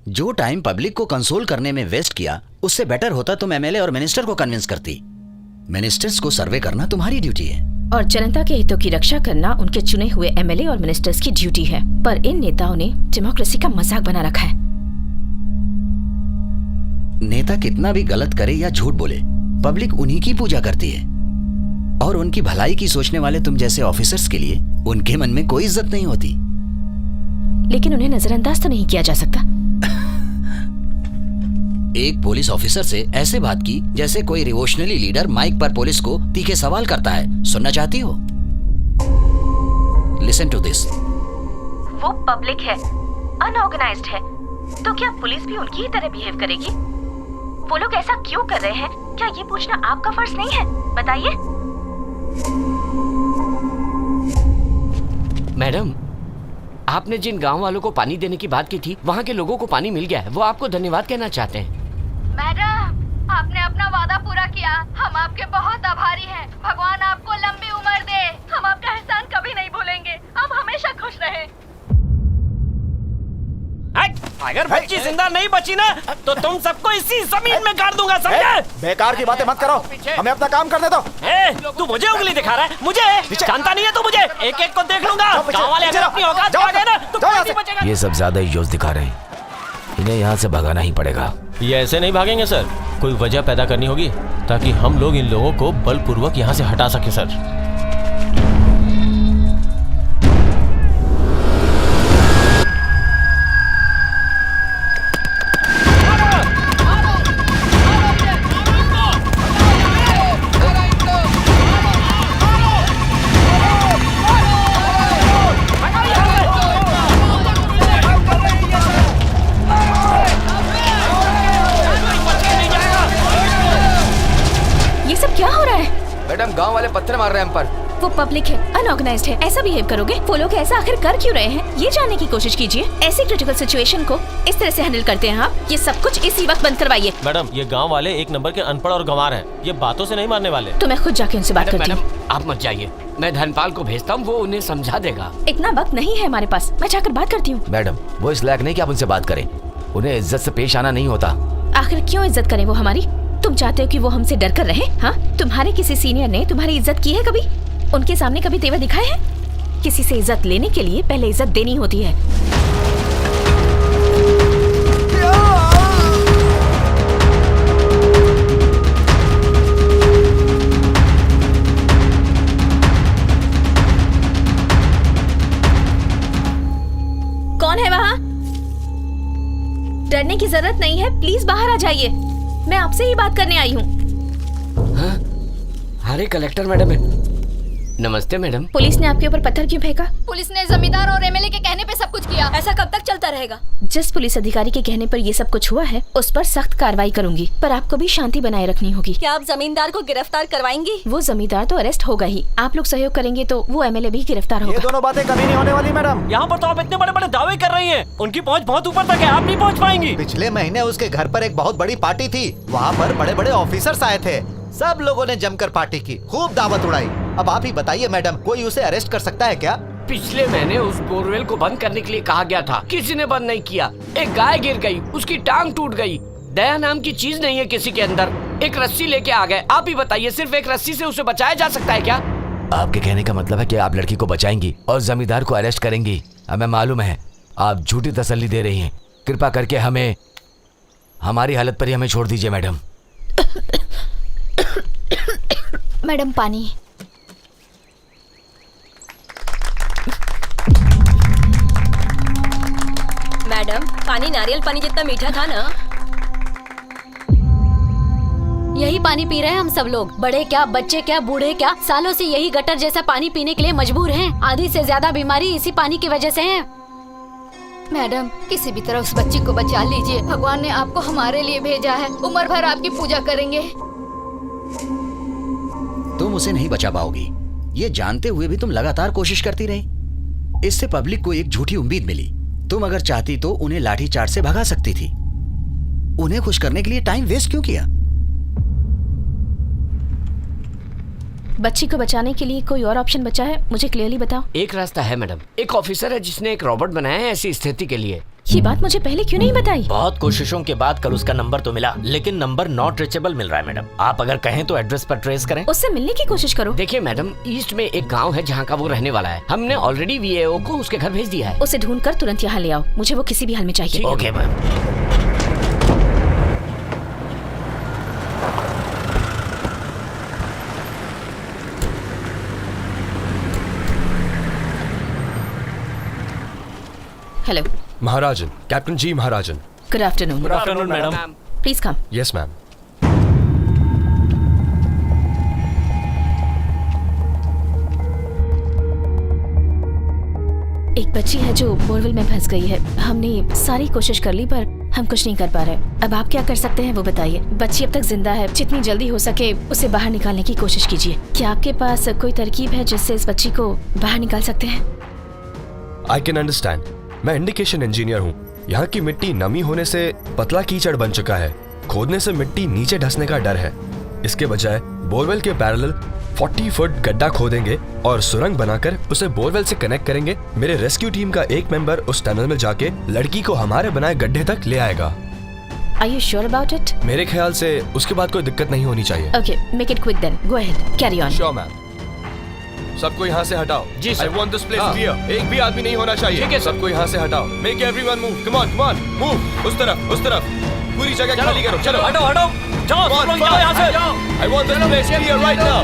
जो टाइम पब्लिक को कंसोल करने में वेस्ट किया, उससे बेटर होता तुम एमएलए और मिनिस्टर को कन्विंस करती। मिनिस्टर्स को सर्वे करना तुम्हारी ड्यूटी है और जनता के हितों की रक्षा करना उनके चुने हुए एमएलए और मिनिस्टर्स की ड्यूटी है। पर इन नेताओं ने डेमोक्रेसी का मजाक बना रखा है। नेता कितना भी गलत करे या झूठ बोले, पब्लिक उन्हीं की पूजा करती है और उनकी भलाई की सोचने वाले तुम जैसे ऑफिसर्स के लिए उनके मन में कोई इज्जत नहीं होती। लेकिन उन्हें नजरअंदाज तो नहीं किया जा सकता। एक पुलिस ऑफिसर से ऐसे बात की जैसे कोई रिवोल्यूशनरी लीडर माइक पर पुलिस को तीखे सवाल करता है। सुनना चाहती हो? Listen to this. वो पब्लिक है, अनऑर्गेनाइज्ड है, तो क्या पुलिस भी उनकी ही तरह बिहेव करेगी? वो लोग ऐसा क्यों कर रहे हैं? क्या ये पूछना आपका फर्ज नहीं है? बताइए। मैडम, आपने जिन गांव वालों को पानी देने की बात की थी, वहाँ के लोगों को पानी मिल गया है। वो आपको धन्यवाद कहना चाहते हैं। मैडम, आपने अपना वादा पूरा किया। हम आपके बहुत आभारी हैं। भगवान आपको लंबी उम्र दे। हम आपका एहसान कभी नहीं भूलेंगे। आप हमेशा खुश रहें। अगर बच्ची जिंदा नहीं बची ना तो तुम सबको इसी जमीन में गाड़ दूंगा, समझे? बेकार की बातें मत करो, हमें अपना काम करने दो। तू मुझे उंगली दिखा रहा है? मुझे जानता नहीं है तू मुझे? एक एक को देख लूंगा। गाँव वाले अगर अपनी औकात आ गए ना तो कोई नहीं बचेगा। ये सब ज्यादा ही जोश दिखा रहे हैं, इन्हें यहाँ से भगाना ही पड़ेगा। ये ऐसे नहीं भागेंगे सर, कोई वजह पैदा करनी होगी ताकि हम लोग इन लोगों को बलपूर्वक यहाँ से हटा सके सर। मैडम, गांव वाले पत्थर मार रहे हैं हम पर। वो पब्लिक है, अनऑर्गेनाइज्ड है, ऐसा बिहेव करोगे? वो लोग ऐसा आखिर कर क्यों रहे हैं, ये जानने की कोशिश कीजिए। ऐसी क्रिटिकल सिचुएशन को इस तरह से हैंडल करते हैं आप। ये सब कुछ इसी वक्त बंद करवाइए। मैडम, ये गांव वाले एक नंबर के अनपढ़ और गंवार हैं। ये बातों से नहीं मारने वाले। तो मैं खुद जाके उनसे बात करती हूँ। आप मत जाइए, मैं धनपाल को भेजता हूँ, वो उन्हें समझा देगा। इतना वक्त नहीं है हमारे पास, मैं जाकर बात करती हूँ। मैडम, वो इस लायक नहीं कि आप उनसे बात करें। उन्हें इज्जत से पेश आना नहीं होता। आखिर क्यों इज्जत करें वो हमारी? तुम चाहते हो कि वो हमसे डर कर रहे? हाँ, तुम्हारे किसी सीनियर ने तुम्हारी इज्जत की है कभी? उनके सामने कभी तेवर दिखाए हैं? किसी से इज्जत लेने के लिए पहले इज्जत देनी होती है। कौन है वहाँ? डरने की जरूरत नहीं है, प्लीज बाहर आ जाइए। मैं आपसे ही बात करने आई हूँ। अरे कलेक्टर मैडम है। नमस्ते मैडम। पुलिस ने आपके ऊपर पत्थर क्यों फेंका? पुलिस ने जमींदार और एमएलए के कहने पे सब कुछ किया। ऐसा कब तक चलता रहेगा? जिस पुलिस अधिकारी के कहने पर ये सब कुछ हुआ है उस पर सख्त कार्रवाई करूंगी, पर आपको भी शांति बनाए रखनी होगी। क्या आप जमींदार को गिरफ्तार करवाएंगी? वो जमींदार तो अरेस्ट होगा ही, आप लोग सहयोग करेंगे तो वो एमएलए भी गिरफ्तार होगा। ये दोनों बातें कभी नहीं होने वाली मैडम। यहाँ पर तो आप इतने बड़े बड़े दावे कर रही हैं, उनकी पहुँच बहुत ऊपर तक है, आप नहीं पहुँच पाएंगी। पिछले महीने उसके घर पर एक बहुत बड़ी पार्टी थी, वहाँ पर बड़े बड़े ऑफिसर्स आए थे। सब लोगों ने जमकर पार्टी की, खूब दावत उड़ाई। अब आप ही बताइए मैडम, कोई उसे अरेस्ट कर सकता है क्या? पिछले महीने उस बोरवेल को बंद करने के लिए कहा गया था, किसी ने बंद नहीं किया। एक गाय गिर गई, उसकी टांग टूट गई। दया नाम की चीज नहीं है किसी के अंदर। एक रस्सी लेके आ गए। आप ही बताइए, सिर्फ एक रस्सी से उसे बचाया जा सकता है क्या? आपके कहने का मतलब है कि आप लड़की को बचाएंगी और जमींदार को अरेस्ट करेंगी। हमें मालूम है आप झूठी तसल्ली दे रही हैं। कृपा करके हमें हमारी हालत पर ही हमें छोड़ दीजिए मैडम। मैडम, पानी। मैडम, पानी नारियल पानी जितना मीठा था ना। यही पानी पी रहे हैं हम सब लोग, बड़े क्या, बच्चे क्या, बूढ़े क्या, सालों से यही गटर जैसा पानी पीने के लिए मजबूर हैं। आधी से ज्यादा बीमारी इसी पानी की वजह से है। मैडम, किसी भी तरह उस बच्ची को बचा लीजिए। भगवान ने आपको हमारे लिए भेजा है, उम्र भर आपकी पूजा करेंगे। तुम उसे नहीं बचा पाओगी, ये जानते हुए भी तुम लगातार कोशिश करती रही। इससे पब्लिक को एक झूठी उम्मीद मिली। तुम अगर चाहती तो उन्हें लाठीचार्ज से भगा सकती थी। उन्हें खुश करने के लिए टाइम वेस्ट क्यों किया? बच्ची को बचाने के लिए कोई और ऑप्शन बचा है? मुझे क्लियरली बताओ। एक रास्ता है मैडम। एक ऑफिसर है जिसने एक रोबोट बनाया है ऐसी स्थिति के लिए। ये बात मुझे पहले क्यों नहीं बताई? बहुत कोशिशों के बाद कल उसका नंबर तो मिला, लेकिन नंबर नॉट रीचेबल मिल रहा है मैडम। आप अगर कहें तो एड्रेस पर ट्रेस करें। उससे मिलने की कोशिश करो। देखिए मैडम, ईस्ट में एक गांव है जहां का वो रहने वाला है। हमने ऑलरेडी वीएओ को उसके घर भेज दिया है। उसे ढूंढकर तुरंत यहाँ ले आओ, मुझे वो किसी भी हाल में चाहिए। Okay ma'am. Hello Maharajan, captain ji Maharajan. Good afternoon. Good afternoon madam. Please come. Yes ma'am. एक बच्ची है जो बोरवेल में फंस गई है। हमने सारी कोशिश कर ली पर हम कुछ नहीं कर पा रहे। अब आप क्या कर सकते हैं वो बताइए। बच्ची अब तक जिंदा है, जितनी जल्दी हो सके उसे बाहर निकालने की कोशिश कीजिए। क्या आपके पास कोई तरकीब है जिससे इस बच्ची को बाहर निकाल सकते हैं? I can understand. मैं इंडिकेशन इंजीनियर हूँ। यहाँ की मिट्टी नमी होने से पतला कीचड़ बन चुका है। खोदने से मिट्टी नीचे धंसने का डर है। इसके बजाय बोरवेल के पैरेलल 40 फुट गड्ढा खोदेंगे और सुरंग बनाकर उसे बोरवेल से कनेक्ट करेंगे। मेरे रेस्क्यू टीम का एक मेंबर उस टनल में जाके लड़की को हमारे बनाए गड्ढे तक ले आएगा। Are you sure about it? मेरे ख्याल से उसके बाद कोई दिक्कत नहीं होनी चाहिए। Okay, make it quick then. Go ahead. Carry on. Sure ma'am. सबको यहाँ से हटाओ। जी sir. I want this place clear. एक भी आदमी नहीं होना चाहिए। ठीक है सर। सबको यहाँ से हटाओ। Make everyone move. Come on, come on, move. उस तरफ, उस तरफ। पूरी जगह खाली करो। चलो, हटो हटो, जाओ, Come on, तुम लोग जाओ यहाँ से। I want this place clear right now.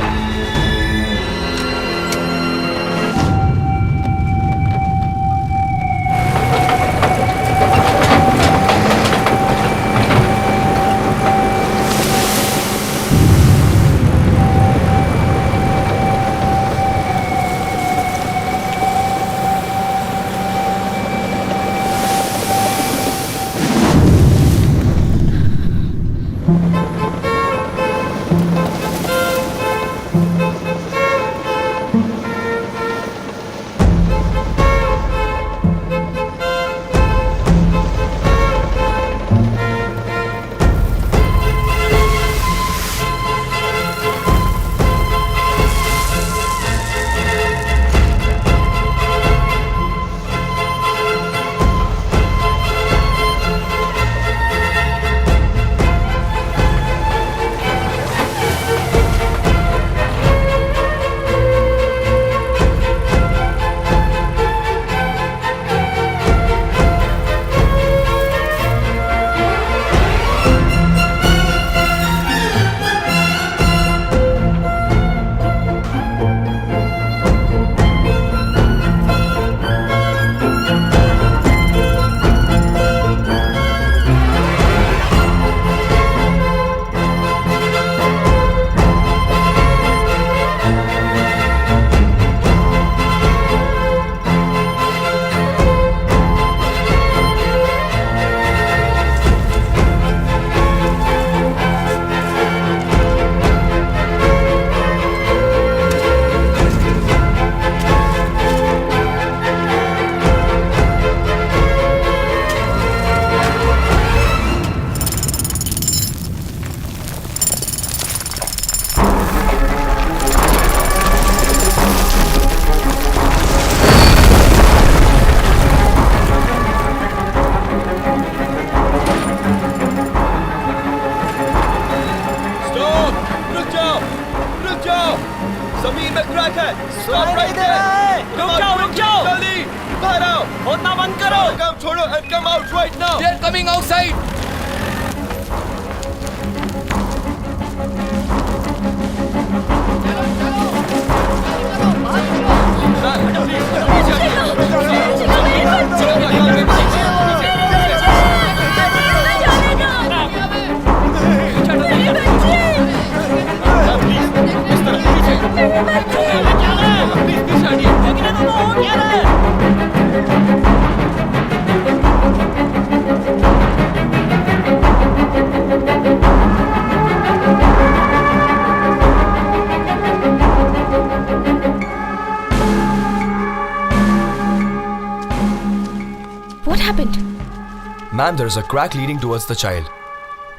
Ma'am, there is a crack leading towards the child.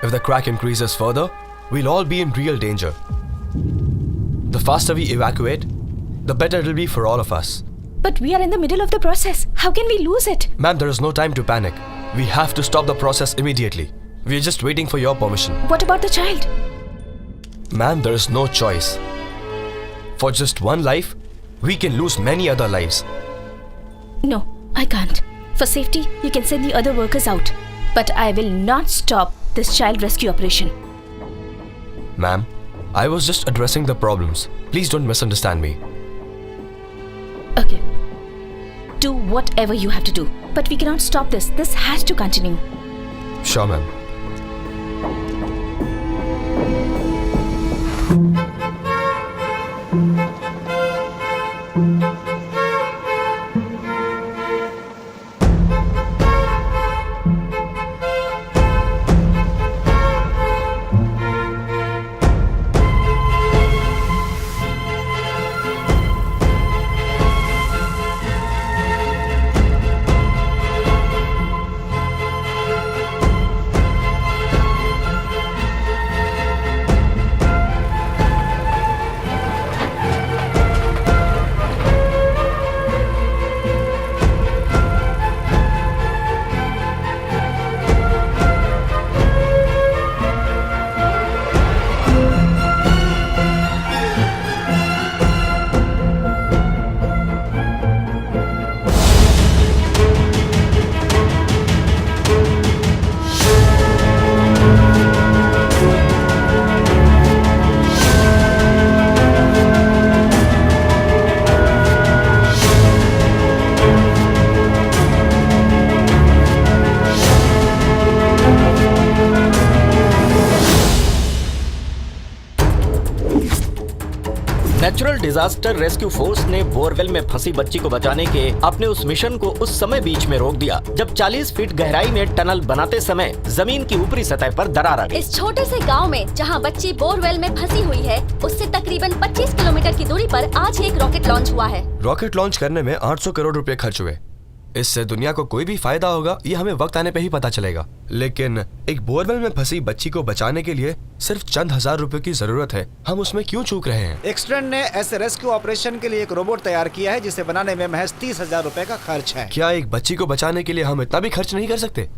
If the crack increases further, we'll all be in real danger. The faster we evacuate, the better it'll be for all of us. But we are in the middle of the process. How can we lose it? Ma'am, there is no time to panic. We have to stop the process immediately. We are just waiting for your permission. What about the child? Ma'am, there is no choice. For just one life, we can lose many other lives. No, I can't. For safety, you can send the other workers out. But I will not stop this child rescue operation. Ma'am, I was just addressing the problems. Please don't misunderstand me. Okay. Do whatever you have to do. But we cannot stop this. This has to continue. Sure, ma'am. Natural disaster rescue force ने borewell में फंसी बच्ची को बचाने के अपने उस mission को उस समय बीच में रोक दिया जब 40 फीट गहराई में टनल बनाते समय जमीन की ऊपरी सतह पर दरार आ गई। इस छोटे से गांव में जहां बच्ची बोरवेल में फंसी हुई है, उससे तकरीबन 25 किलोमीटर की दूरी पर आज ही एक रॉकेट लॉन्च हुआ है। रॉकेट लॉन्च करने में 800 करोड़ रुपए खर्च हुए। इससे दुनिया को कोई भी फायदा होगा ये हमें वक्त आने पे ही पता चलेगा। लेकिन एक बोरवेल में फंसी बच्ची को बचाने के लिए सिर्फ चंद हजार रुपए की जरूरत है। हम उसमें क्यों चूक रहे हैं? एक्सटेंड ने ऐसे रेस्क्यू ऑपरेशन के लिए एक रोबोट तैयार किया है जिसे बनाने में महज 30,000 रुपए का खर्च है। क्या एक बच्ची को बचाने के लिए हम इतना भी खर्च नहीं कर सकते?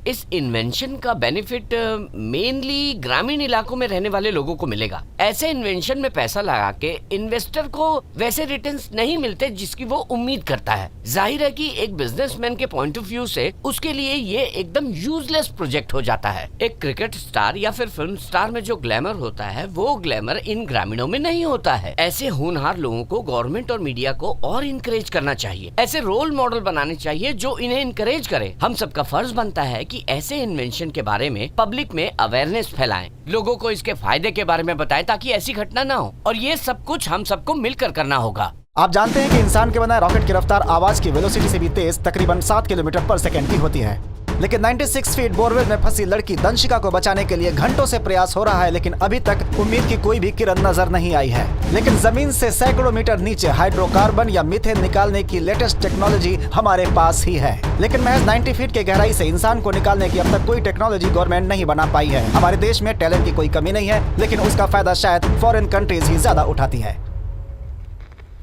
इस इन्वेंशन का बेनिफिट मेनली ग्रामीण इलाकों में रहने वाले लोगों को मिलेगा। ऐसे इन्वेंशन में पैसा लगा के इन्वेस्टर को वैसे रिटर्न्स नहीं मिलते जिसकी वो उम्मीद करता है। जाहिर है कि एक बिजनेसमैन के पॉइंट ऑफ व्यू से उसके लिए ये एकदम यूजलेस प्रोजेक्ट हो जाता है। एक क्रिकेट स्टार या फिर फिल्म स्टार में जो ग्लैमर होता है वो ग्लैमर इन ग्रामीणों में नहीं होता है। ऐसे होनहार लोगों को गवर्नमेंट और मीडिया को और इनकरेज करना चाहिए। ऐसे रोल मॉडल बनाने चाहिए जो इन्हें इनकरेज करे। हम सबका फर्ज बनता है कि ऐसे इन्वेंशन के बारे में पब्लिक में अवेयरनेस फैलाएं, लोगों को इसके फायदे के बारे में बताएं ताकि ऐसी घटना ना हो। और ये सब कुछ हम सबको मिलकर करना होगा। आप जानते हैं कि इंसान के बनाए रॉकेट की रफ्तार आवाज की वेलोसिटी से भी तेज तकरीबन 7 किलोमीटर पर सेकंड की होती है। लेकिन 96 फीट बोरवेल में फंसी लड़की दंशिका को बचाने के लिए घंटों से प्रयास हो रहा है, लेकिन अभी तक उम्मीद की कोई भी किरण नजर नहीं आई है। लेकिन जमीन से सैकड़ों मीटर नीचे हाइड्रोकार्बन या मीथेन निकालने की लेटेस्ट टेक्नोलॉजी हमारे पास ही है। लेकिन महज 90 फीट के गहराई से इंसान को निकालने की अब तक कोई टेक्नोलॉजी गवर्नमेंट नहीं बना पाई है। हमारे देश में टैलेंट की कोई कमी नहीं है, लेकिन उसका फायदा शायद फॉरेन कंट्रीज ही ज्यादा उठाती है।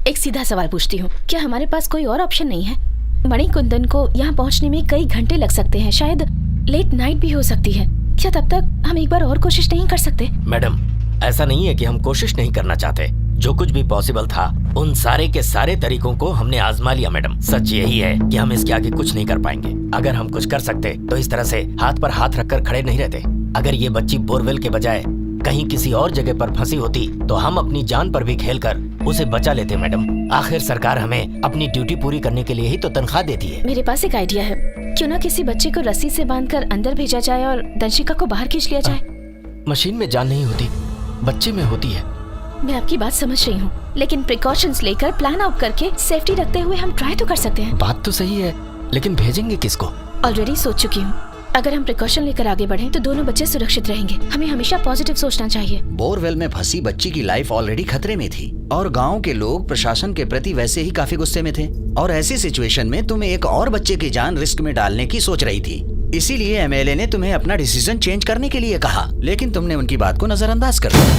एक सीधा सवाल पूछती हूँ, क्या हमारे पास कोई और ऑप्शन नहीं है? मणिकुंदन को यहाँ पहुँचने में कई घंटे लग सकते हैं, शायद लेट नाइट भी हो सकती है। क्या तब तक हम एक बार और कोशिश नहीं कर सकते? मैडम, ऐसा नहीं है कि हम कोशिश नहीं करना चाहते। जो कुछ भी पॉसिबल था उन सारे के सारे तरीकों को हमने आजमा लिया मैडम। सच यही है कि हम इसके आगे कुछ नहीं कर पाएंगे। अगर हम कुछ कर सकते तो इस तरह से हाथ पर हाथ रखकर खड़े नहीं रहते। अगर ये बच्ची बोरवेल के बजाय कहीं किसी और जगह पर फंसी होती तो हम अपनी जान पर भी खेलकर उसे बचा लेते मैडम। आखिर सरकार हमें अपनी ड्यूटी पूरी करने के लिए ही तो तनख्वाह देती है। मेरे पास एक आइडिया है, क्यों ना किसी बच्चे को रस्सी से बांधकर अंदर भेजा जाए और दंशिका को बाहर खींच लिया जाए। मशीन में जान नहीं होती, बच्चे में होती है। मैं आपकी बात समझ रही हूँ, लेकिन प्रिकॉशंस लेकर प्लान आउट करके सेफ्टी रखते हुए हम ट्राई तो कर सकते हैं। बात तो सही है, लेकिन भेजेंगे किसको? ऑलरेडी सोच चुकी हूँ। अगर हम प्रिकॉशन लेकर आगे बढ़ें तो दोनों बच्चे सुरक्षित रहेंगे। हमें हमेशा पॉजिटिव सोचना चाहिए। बोरवेल में फंसी बच्ची की लाइफ ऑलरेडी खतरे में थी और गांव के लोग प्रशासन के प्रति वैसे ही काफी गुस्से में थे। और ऐसी सिचुएशन में तुम्हें एक और बच्चे की जान रिस्क में डालने की सोच रही थी। इसीलिए एमएलए ने तुम्हें अपना डिसीजन चेंज करने के लिए कहा, लेकिन तुमने उनकी बात को नजरअंदाज कर दिया।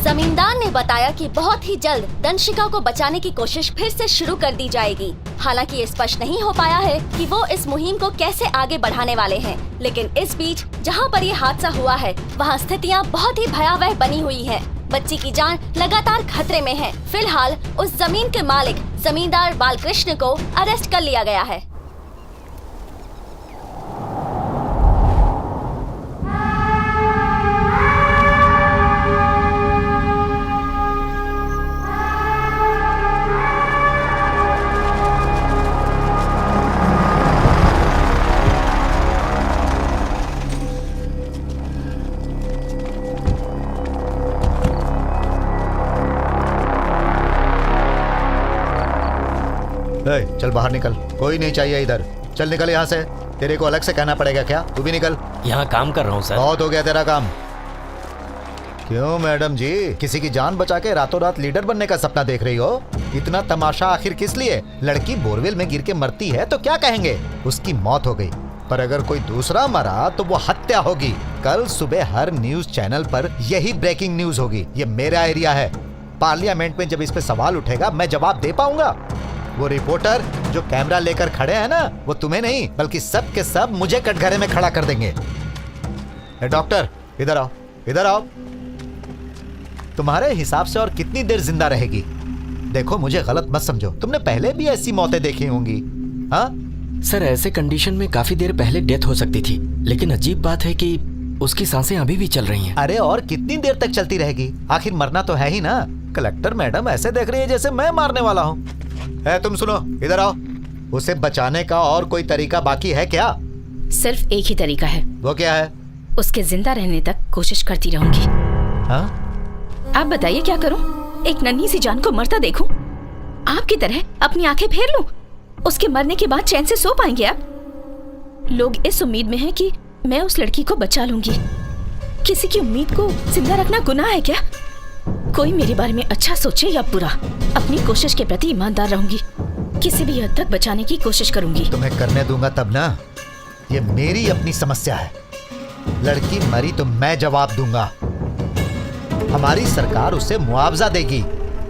जमींदार ने बताया कि बहुत ही जल्द दंशिका को बचाने की कोशिश फिर से शुरू कर दी जाएगी। हालांकि ये स्पष्ट नहीं हो पाया है कि वो इस मुहिम को कैसे आगे बढ़ाने वाले हैं। लेकिन इस बीच जहां पर ये हादसा हुआ है वहां स्थितियां बहुत ही भयावह बनी हुई हैं। बच्ची की जान लगातार खतरे में है। फिलहाल उस जमीन के मालिक जमींदार बालकृष्ण को अरेस्ट कर लिया गया है। चल बाहर निकल, कोई नहीं चाहिए इधर। चल निकल यहाँ से। तेरे को अलग से कहना पड़ेगा क्या? तू भी निकल। यहाँ काम कर रहा हूँ सर। बहुत हो गया तेरा काम। क्यों मैडम जी, किसी की जान बचा के रातों रात लीडर बनने का सपना देख रही हो? इतना तमाशा आखिर किस लिए? लड़की बोरवेल में गिर के मरती है तो क्या कहेंगे? उसकी मौत हो गई। पर अगर कोई दूसरा मरा तो वो हत्या होगी। कल सुबह हर न्यूज चैनल पर यही ब्रेकिंग न्यूज होगी। ये मेरा एरिया है। पार्लियामेंट में जब इस पे सवाल उठेगा मैं जवाब दे पाऊंगा। वो रिपोर्टर जो कैमरा लेकर खड़े हैं ना, वो तुम्हें नहीं बल्कि सब के सब मुझे कटघरे में खड़ा कर देंगे। डॉक्टर इधर आओ, इधर आओ। तुम्हारे हिसाब से और कितनी देर जिंदा रहेगी? देखो मुझे गलत मत समझो, तुमने पहले भी ऐसी मौतें देखी होंगी। हाँ सर, ऐसे कंडीशन में काफी देर पहले डेथ हो सकती थी, लेकिन अजीब बात है कि उसकी सांसें अभी भी चल रही हैं। अरे और कितनी देर तक चलती रहेगी? आखिर मरना तो है ही ना। कलेक्टर मैडम ऐसे देख रही है जैसे मैं मारने वाला हूँ। तुम सुनो, इधर आओ। उसे बचाने का और कोई तरीका बाकी है क्या? सिर्फ एक ही तरीका है। वो क्या है? उसके जिंदा रहने तक कोशिश करती रहूंगी। हाँ? आप बताइए क्या करूं? एक नन्ही सी जान को मरता देखूं? आपकी तरह अपनी आंखें फेर लूं? उसके मरने के बाद चैन से सो पाएंगे आप? लोग इस उम्मीद में हैं कि मैं उस लड़की को बचा लूंगी। किसी की उम्मीद को जिंदा रखना गुनाह है क्या? कोई मेरे बारे में अच्छा सोचे या बुरा, अपनी कोशिश के प्रति ईमानदार रहूंगी। किसी भी हद तक बचाने की कोशिश करूंगी। तुम्हें करने दूंगा तब ना। ये मेरी अपनी समस्या है। लड़की मरी तो मैं जवाब दूंगा। हमारी सरकार उसे मुआवजा देगी,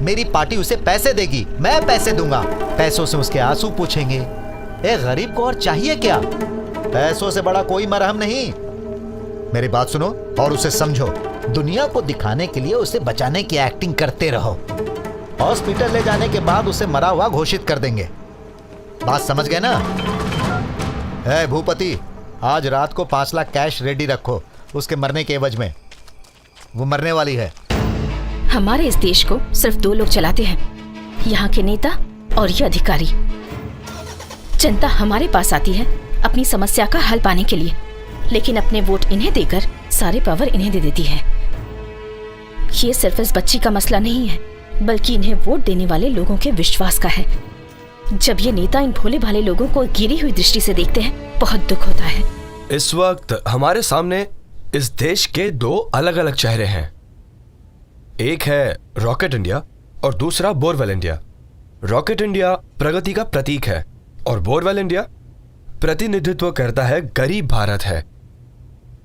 मेरी पार्टी उसे पैसे देगी, मैं पैसे दूंगा। पैसों से उसके आंसू पूछेंगे। ए गरीब को और चाहिए क्या? पैसों से बड़ा कोई मरहम नहीं। मेरी बात सुनो और उसे समझो। दुनिया को दिखाने के लिए उसे बचाने की एक्टिंग करते रहो। हॉस्पिटल ले जाने के बाद उसे मरा हुआ घोषित कर देंगे। बात समझ गए ना? है भूपति, आज रात को 5 लाख कैश रेडी रखो उसके मरने के एवज में। वो मरने वाली है। हमारे इस देश को सिर्फ 2 लोग चलाते हैं, यहाँ के नेता और ये अधिकारी। जनता हमारे पास आती है अपनी समस्या का हल पाने के लिए, लेकिन अपने वोट इन्हें देकर सारे पावर इन्हें दे देती है। ये सिर्फ इस बच्ची का मसला नहीं है, बल्कि इन्हें वोट देने वाले लोगों के विश्वास का है। जब ये नेता इन भोले भाले लोगों को गिरी हुई दृष्टि से देखते हैं, बहुत दुख होता है। इस वक्त हमारे सामने इस देश के 2 अलग अलग चेहरे हैं। एक है रॉकेट इंडिया और दूसरा बोरवेल इंडिया। रॉकेट इंडिया प्रगति का प्रतीक है और बोरवेल इंडिया प्रतिनिधित्व करता है गरीब भारत है।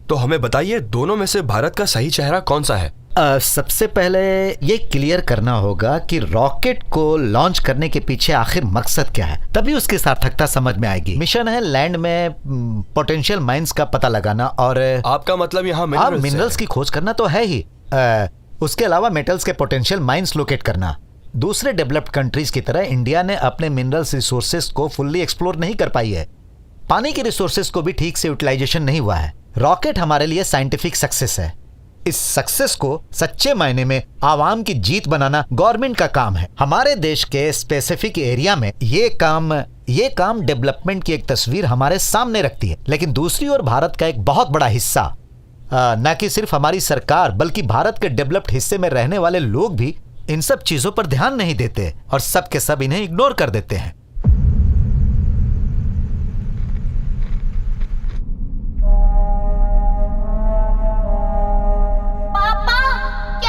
तो हमें बताइए, दोनों में से भारत का सही चेहरा कौन सा है? सबसे पहले ये क्लियर करना होगा कि रॉकेट को लॉन्च करने के पीछे आखिर मकसद क्या है, तभी उसकी सार्थकता समझ में आएगी। मिशन है लैंड में पोटेंशियल माइंस का पता लगाना और आपका मतलब यहाँ मिनरल्स की खोज करना तो है ही। उसके अलावा मेटल्स के पोटेंशियल माइंस लोकेट करना। दूसरे डेवलप्ड कंट्रीज की तरह इंडिया ने अपने मिनरल्स रिसोर्सेज को फुल्ली एक्सप्लोर नहीं कर पाई है। पानी के रिसोर्सेज को भी ठीक से यूटिलाइजेशन नहीं हुआ है। रॉकेट हमारे लिए साइंटिफिक सक्सेस है। इस सक्सेस को सच्चे मायने में आवाम की जीत बनाना गवर्नमेंट का काम है। हमारे देश के स्पेसिफिक एरिया में ये काम डेवलपमेंट की एक तस्वीर हमारे सामने रखती है। लेकिन दूसरी ओर भारत का एक बहुत बड़ा हिस्सा, न कि सिर्फ हमारी सरकार बल्कि भारत के डेवलप्ड हिस्से में रहने वाले लोग भी इन सब चीजों पर ध्यान नहीं देते और सब के सब इन्हें इग्नोर कर देते हैं।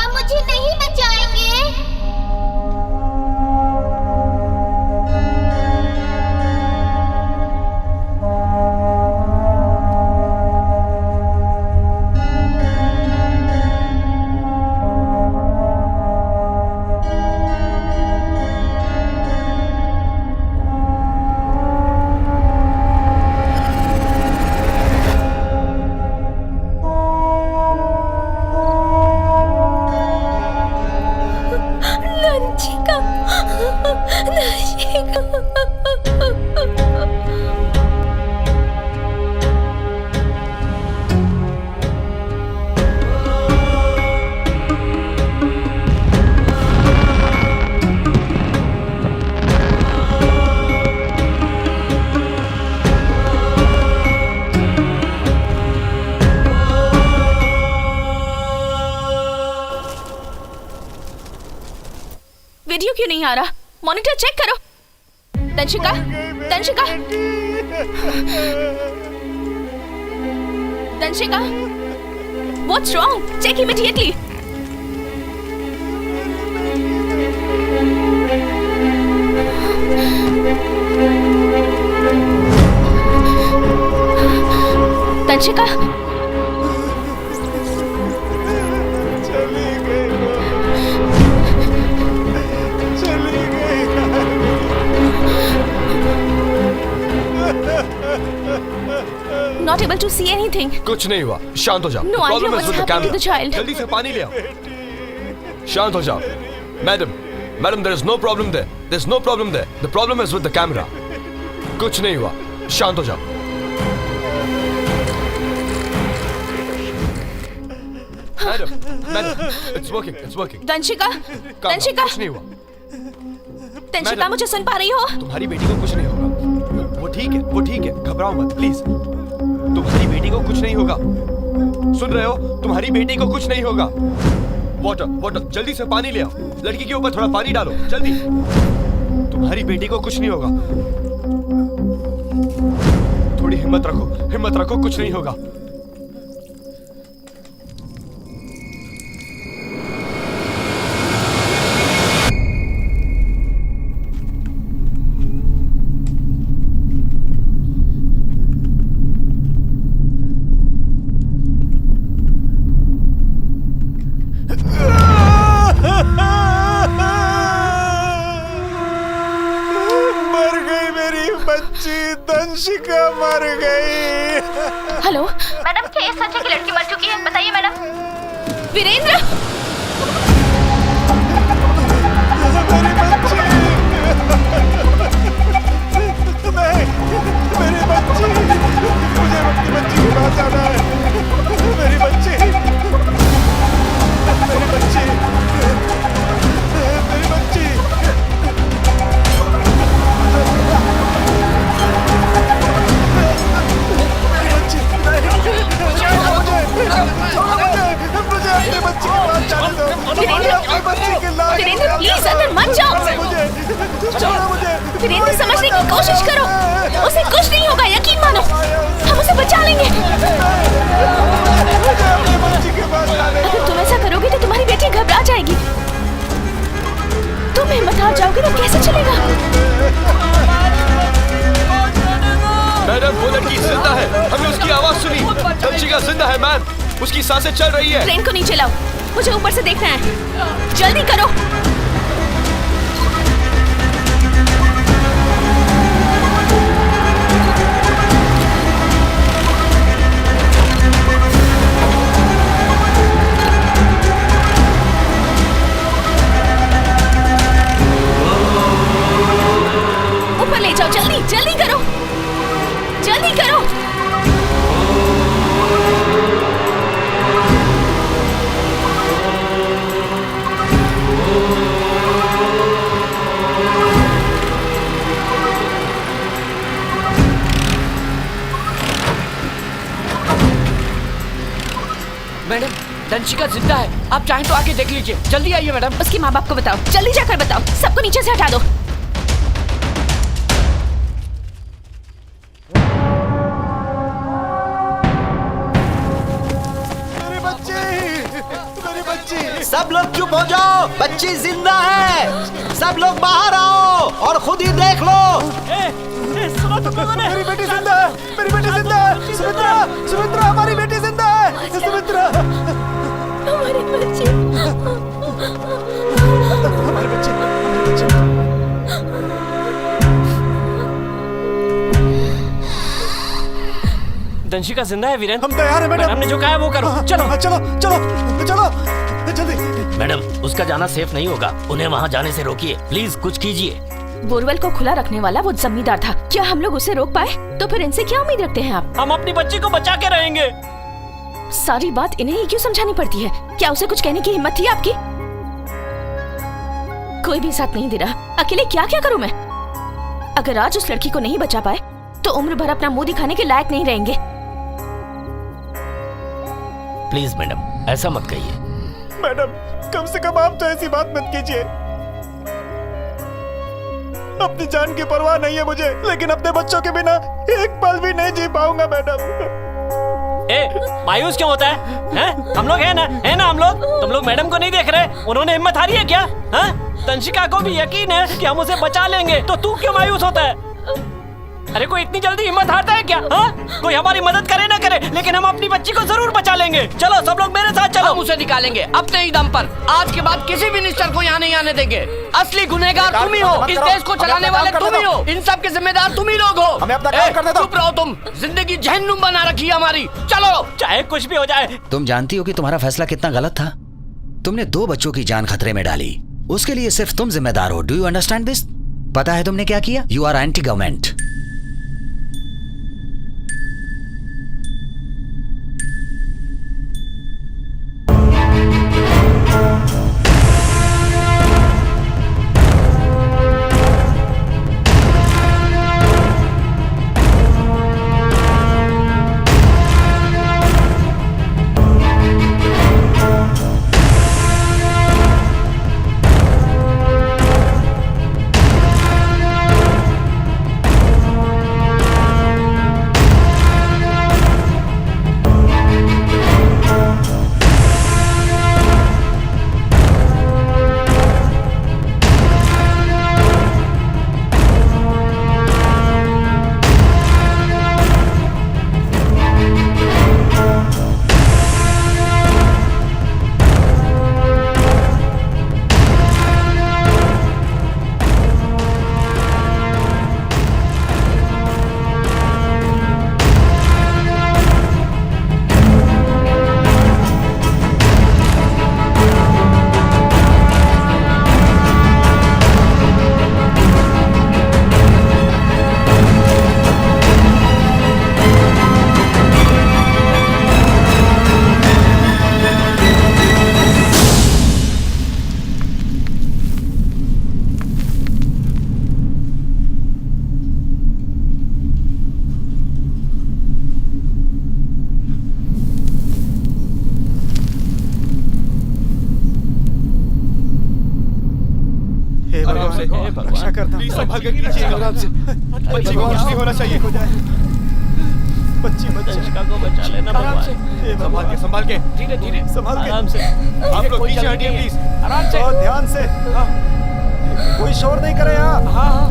मुझे नहीं बचाएंगे? क्यों नहीं आ रहा? मॉनिटर चेक करो। Tanshika, Tanshika, Tanshika, what's wrong? Check immediately. Tanshika, Not able to see anything. कुछ नहीं हुआ, शांत हो जाओ। No idea what's happening to the child. जल्दी से पानी ले आओ। शांत हो जाओ। Madam, there is no problem there. There's no problem there. The problem is with the camera. कुछ नहीं हुआ, शांत हो जाओ। Madam, it's working. तंशिका, तंशिका, कुछ नहीं हुआ। तंशिका, मुझे सुन पा रही हो? तुम्हारी बेटी को कुछ नहीं होगा। वो ठीक है, घबराओ मत प्लीज। तुम्हारी बेटी को कुछ नहीं होगा। सुन रहे हो? तुम्हारी बेटी को कुछ नहीं होगा। वाटर, जल्दी से पानी ले आओ। लड़की के ऊपर थोड़ा पानी डालो, जल्दी। तुम्हारी बेटी को कुछ नहीं होगा। थोड़ी हिम्मत रखो, कुछ नहीं होगा। तंशिका मर गई। हेलो मैडम, क्या ये सच है कि लड़की मर चुकी है? बताइए मैडम। वीरेंद्र, नहीं, मेरी बच्ची, मुझे अपनी बच्ची के पास जाना है। मेरी बच्ची, मेरी बच्ची, मेरी बच्ची। वीरेंद्र, प्लीज अंदर मत जाओ। वीरेंद्र, समझने की कोशिश करो। उसे कुछ नहीं होगा, यकीन मानो। हम उसे बचा लेंगे। अगर तुम ऐसा करोगे तो तुम्हारी बेटी घबरा जाएगी। तुम हिम्मत हार जाओगे तो कैसे चलेगा? मैडम, वो लड़की जिंदा है। हमने उसकी आवाज सुनी। तंशिका जिंदा है मैम। उसकी सांसें चल रही है। ट्रेन को नीचे लाओ, मुझे ऊपर से देखना है। जल्दी करो। ऊपर ले जाओ, जल्दी जल्दी करो, जल्दी करो। मैडम, तंशिका जिंदा है। आप चाहें तो आके देख लीजिए। जल्दी आइए मैडम। उसके माँ बाप को बताओ, जल्दी जाकर बताओ। सबको नीचे से हटा दो। सब लोग चुप हो जाओ, बच्ची जिंदा है। सब लोग बाहर आओ और खुद ही देख लो। सुनो तो कौन है? मेरी बेटी जिंदा है, मेरी बेटी जिंदा है। सुमित्रा, हमारी बेटी जिंदा है। सुमित्रा, हमारी बच्ची, हमारी बच्ची। तंशिका जिंदा है वीरेंद्र। हम तैयार हैं मैडम। मैडम ने जो कहा है वो करो। चलो चलो जल्दी। मैडम, उसका जाना सेफ नहीं होगा। उन्हें वहाँ जाने से रोकिए प्लीज, कुछ कीजिए। बोरवेल को खुला रखने वाला वो जमींदार था। क्या हम लोग उसे रोक पाए? तो फिर इनसे क्या उम्मीद रखते हैं आप? हम अपनी बच्ची को बचा के रहेंगे। सारी बात इन्हें ही क्यों समझानी पड़ती है? क्या उसे कुछ कहने की हिम्मत थी आपकी? कोई भी साथ नहीं दे रहा। अकेले क्या क्या करूं मैं? अगर आज उस लड़की को नहीं बचा पाए तो उम्र भर अपना मुंह दिखाने के लायक नहीं रहेंगे। प्लीज मैडम, ऐसा मत कहिए। मैडम, कम से कम आप तो ऐसी बात मत कीजिए। अपनी जान की परवाह नहीं है मुझे, लेकिन अपने बच्चों के बिना एक पल भी नहीं जी पाऊंगा मैडम। मायूस क्यों होता है? हम लोग है ना हम लोग। तुम लोग मैडम को नहीं देख रहे? उन्होंने हिम्मत हारी है क्या? तंशिका को भी यकीन है कि हम उसे बचा लेंगे, तो तू क्यों मायूस होता है? अरे कोई इतनी जल्दी हिम्मत हारता है क्या? कोई हमारी मदद करे ना करे, लेकिन हम अपनी बच्ची को जरूर बचा लेंगे। चलो सब लोग मेरे साथ चलो। हम उसे निकालेंगे अपने ही दम पर। आज के बाद किसी मिनिस्टर को यहाँ नहीं आने देंगे। असली गुनहगार तुम ही हो, इस देश को चलाने वाले तुम ही हो, इन सब के जिम्मेदार तुम ही लोग हो। हमें अपना काम करने दो। चुप रहो तुम, जिंदगी जहन्नुम बना रखी है हमारी। चलो चाहे कुछ भी हो जाए। तुम जानती हो कि तुम्हारा फैसला कितना गलत था? तुमने 2 बच्चों की जान खतरे में डाली, उसके लिए सिर्फ तुम जिम्मेदार हो। Do you understand this? पता है तुमने क्या किया? You are anti government. रक्षा करता हूं। संभाल के कीजिए आराम से। बच्ची को कुछ नहीं होना चाहिए। बच्ची को बचा लेना भगवान। संभाल के धीरे धीरे संभाल के आराम से। आप लोग पीछे हटिए प्लीज, आराम से और ध्यान से। कोई शोर नहीं करे यहाँ। हाँ।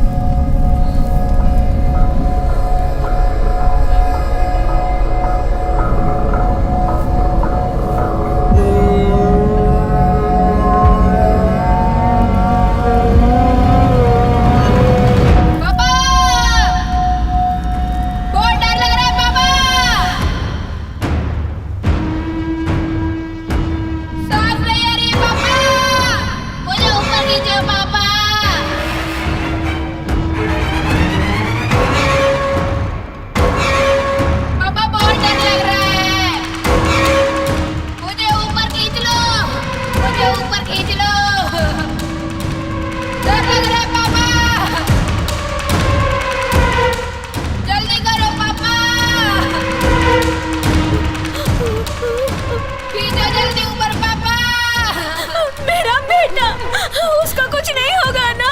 उसका कुछ नहीं होगा ना?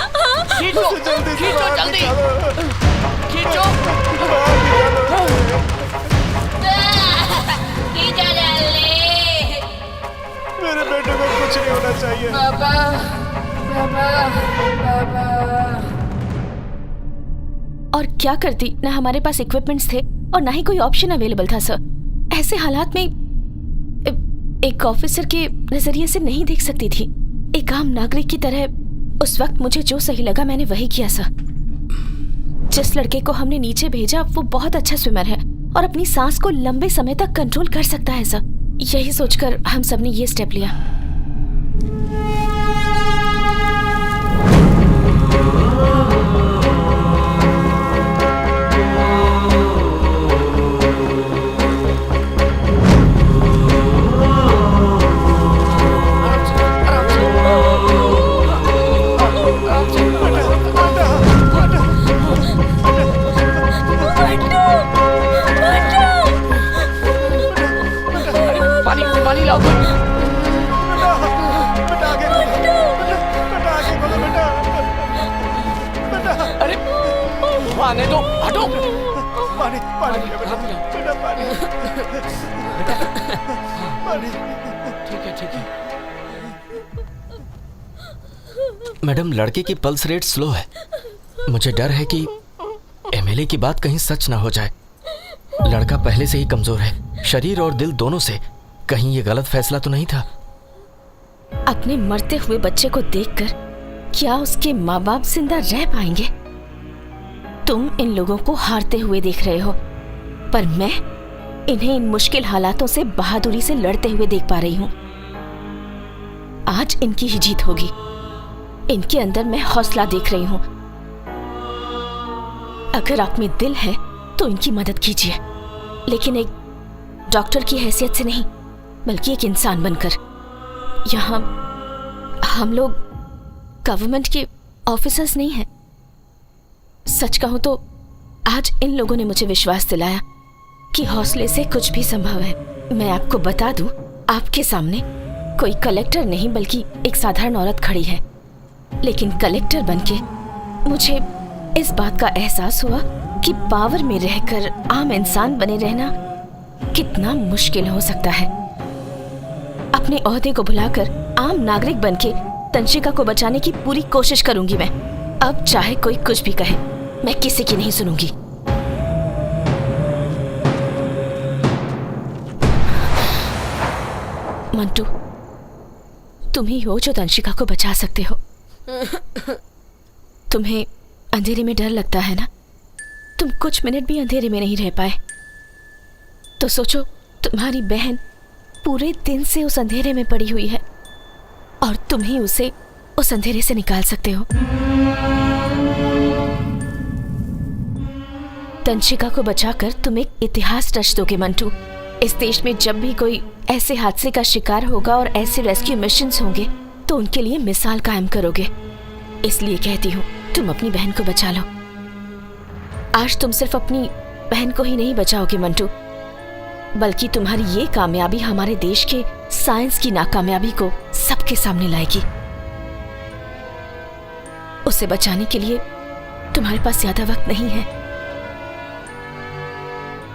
खींचो जल्दी खींचो। मेरे बेटे को कुछ नहीं होना चाहिए। पापा, पापा, पापा। और क्या करती, ना हमारे पास इक्विपमेंट्स थे और ना ही कोई ऑप्शन अवेलेबल था सर। ऐसे हालात में एक ऑफिसर के नजरिए से नहीं देख सकती थी। एक आम नागरिक की तरह उस वक्त मुझे जो सही लगा मैंने वही किया सर। जिस लड़के को हमने नीचे भेजा वो बहुत अच्छा स्विमर है और अपनी सांस को लंबे समय तक कंट्रोल कर सकता है सर। यही सोचकर हम सबने ये स्टेप लिया। पानी लाओ। आने दो, हटो। पानी पानी बेटा, पानी पानी। ठीक है ठीक है। मैडम, लड़के की पल्स रेट स्लो है। मुझे डर है कि एमएलए की बात कहीं सच ना हो जाए। लड़का पहले से ही कमजोर है, शरीर और दिल दोनों से। कहीं ये गलत फैसला तो नहीं था? अपने मरते हुए बच्चे को देखकर क्या उसके माँ बाप जिंदा रह पाएंगे? तुम इन लोगों को हारते हुए देख रहे हो, पर मैं इन्हें इन मुश्किल हालातों से बहादुरी से लड़ते हुए देख पा रही हूँ। आज इनकी ही जीत होगी। इनके अंदर मैं हौसला देख रही हूँ। अगर आप में दिल है तो इनकी मदद कीजिए, लेकिन एक डॉक्टर की हैसियत से नहीं, बल्कि एक इंसान बनकर। यहाँ हम लोग गवर्नमेंट के ऑफिसर्स नहीं हैं। सच कहूं तो आज इन लोगों ने मुझे विश्वास दिलाया कि हौसले से कुछ भी संभव है। मैं आपको बता दूं, आपके सामने कोई कलेक्टर नहीं बल्कि एक साधारण औरत खड़ी है, लेकिन कलेक्टर बनके मुझे इस बात का एहसास हुआ कि पावर में रहकर आम इंसान बने रहना कितना मुश्किल हो सकता है। अपने ओहदे को भुलाकर आम नागरिक बनके तंशिका को बचाने की पूरी कोशिश करूंगी मैं। अब चाहे कोई कुछ भी कहे, मैं किसी की नहीं सुनूंगी। मंटू, तुम ही हो जो तंशिका को बचा सकते हो। तुम्हें अंधेरे में डर लगता है ना? तुम कुछ मिनट भी अंधेरे में नहीं रह पाए तो सोचो, तुम्हारी बहन पूरे दिन से उस अंधेरे में पड़ी हुई है और तुम ही उसे उस अंधेरे से निकाल सकते हो। तंशिका को बचाकर तुम एक इतिहास रच दोगे मंटू। इस देश में जब भी कोई ऐसे हादसे का शिकार होगा और ऐसे रेस्क्यू मिशंस होंगे तो उनके लिए मिसाल कायम करोगे। इसलिए कहती हूँ, तुम अपनी बहन को बचा लो। आज तुम सिर्फ अपनी बहन को ही नहीं बचाओगे मंटू, बल्कि तुम्हारी ये कामयाबी हमारे देश के साइंस की नाकामयाबी को सबके सामने लाएगी। उसे बचाने के लिए तुम्हारे पास ज्यादा वक्त नहीं है।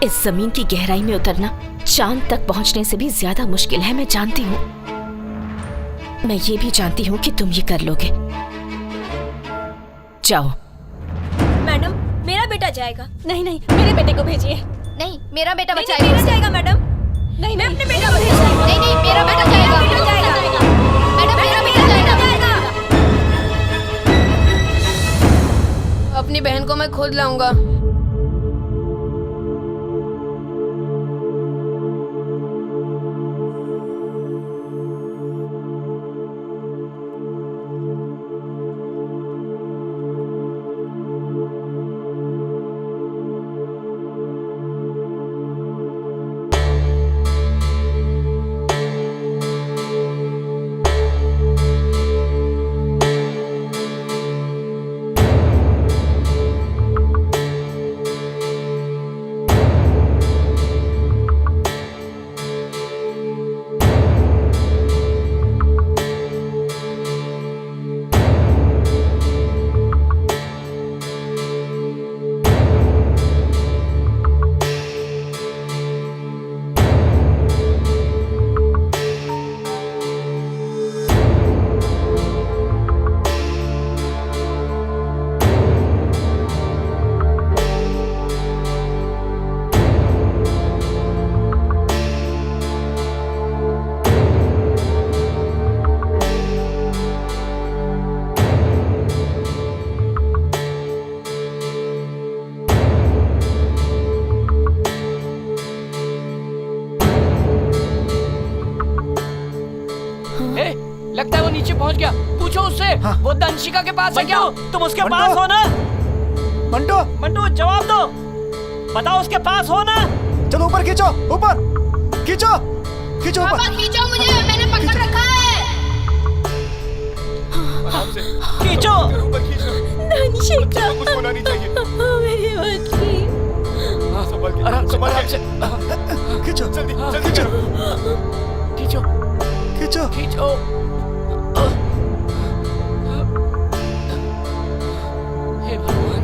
इस जमीन की गहराई में उतरना चांद तक पहुंचने से भी ज्यादा मुश्किल है, मैं जानती हूँ। मैं ये भी जानती हूँ कि तुम ये कर लोगे। जाओ। मैडम, मेरा बेटा जाएगा। नहीं नहीं, मेरे बेटे को भेजिए। नहीं, मेरा बेटा नहीं, बचाएगा। मेरा जाएगा मैडम। नहीं, मैं अपने बेटा को भेजूंगी। नहीं नहीं, मेरा बेटा जाएगा। मेरा बेटा जाएगा। मैडम, मेरा बेटा जाएगा। अपनी बहन को मैं खुद लाऊंगा। लगता है वो नीचे पहुंच गया। पूछो उससे। हाँ। वो तंशिका के पास है क्या? तुम उसके पास हो ना? मंटू, मंटू जवाब दो, बताओ उसके पास हो ना? चलो ऊपर खींचो, ऊपर खींचो, खींचो ऊपर। पापा खींचो मुझे, मैंने पकड़ रखा है। खींचो। तंशिका, कुछ होना नहीं चाहिए। मेरी बच्ची। आराम से खींचो, जल्दी जल्दी खींचो, खींचो खींचो खींचो। हे भगवान।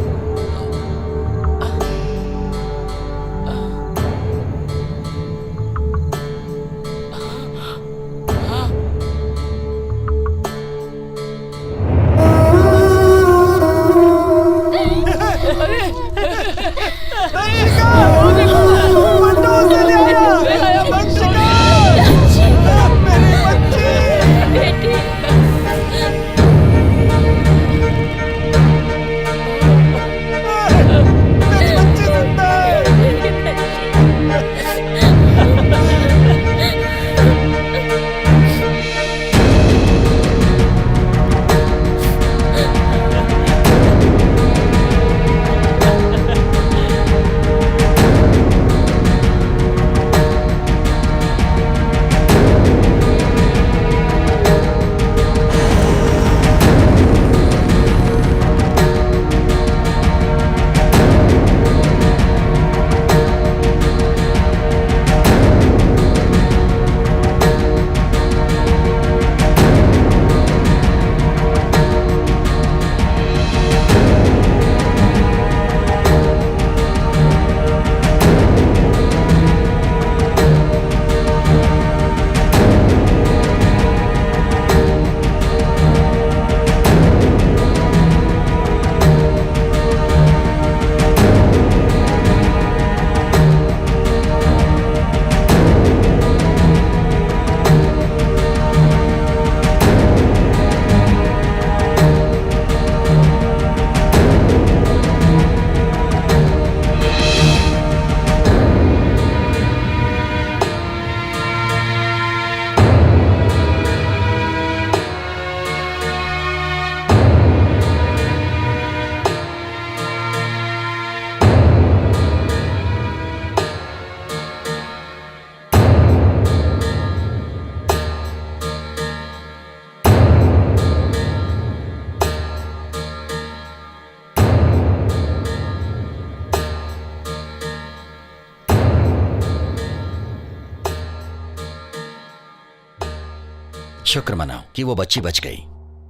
शुक्र मनाओ कि वो बच्ची बच गई।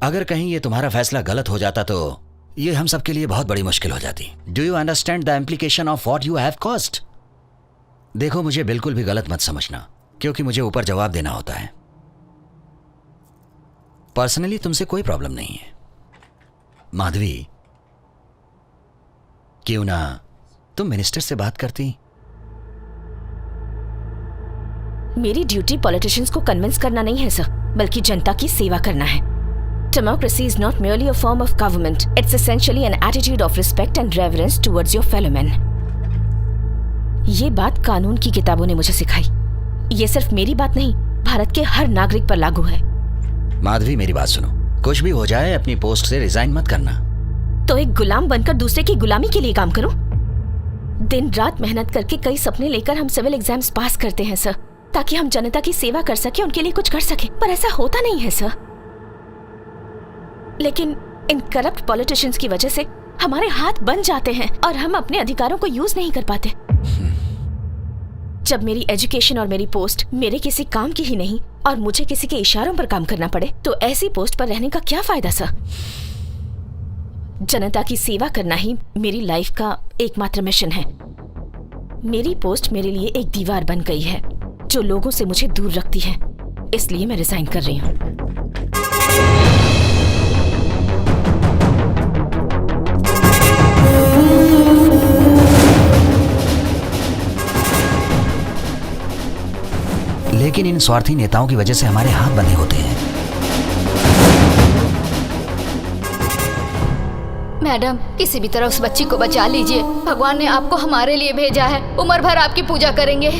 अगर कहीं ये तुम्हारा फैसला गलत हो जाता तो ये हम सबके लिए बहुत बड़ी मुश्किल हो जाती। Do you understand the implication of what you have caused? देखो, मुझे बिल्कुल भी गलत मत समझना, क्योंकि मुझे ऊपर जवाब देना होता है। पर्सनली तुमसे कोई प्रॉब्लम नहीं है। माधवी, क्यों ना तुम मिनिस्टर से बात करती? मेरी ड्यूटी पॉलिटिशियंस को कन्विंस करना नहीं है सर, बल्कि जनता की सेवा करना है। Democracy is not merely a form of government. It's essentially an attitude of respect and reverence towards your fellow men. ये बात कानून की किताबों ने मुझे सिखाई। ये सिर्फ मेरी बात नहीं, भारत के हर नागरिक पर लागू है। माधवी, मेरी बात सुनो। कुछ भी हो जाए, अपनी पोस्ट से रिजाइन मत करना। तो एक गुलाम बनकर दूसरे की गुलामी के लिए काम करूं? दिन रात मेहनत करके कई सपने लेकर हम सिविल एग्जाम्स पास करते हैं सर, ताकि हम जनता की सेवा कर सके, उनके लिए कुछ कर सके, पर ऐसा होता नहीं है सर। लेकिन इन करप्ट पॉलिटिशियंस की वजह से हमारे हाथ बन जाते हैं और हम अपने अधिकारों को यूज नहीं कर पाते। जब मेरी एजुकेशन और मेरी पोस्ट मेरे किसी काम की ही नहीं और मुझे किसी के इशारों पर काम करना पड़े, तो ऐसी पोस्ट पर रहने का क्या फायदा सर? जनता की सेवा करना ही मेरी लाइफ का एकमात्र मिशन है। मेरी पोस्ट मेरे लिए एक दीवार बन गई है जो लोगों से मुझे दूर रखती है, इसलिए मैं रिजाइन कर रही हूँ। लेकिन इन स्वार्थी नेताओं की वजह से हमारे हाथ बंधे होते हैं। मैडम, किसी भी तरह उस बच्ची को बचा लीजिए। भगवान ने आपको हमारे लिए भेजा है, उम्र भर आपकी पूजा करेंगे।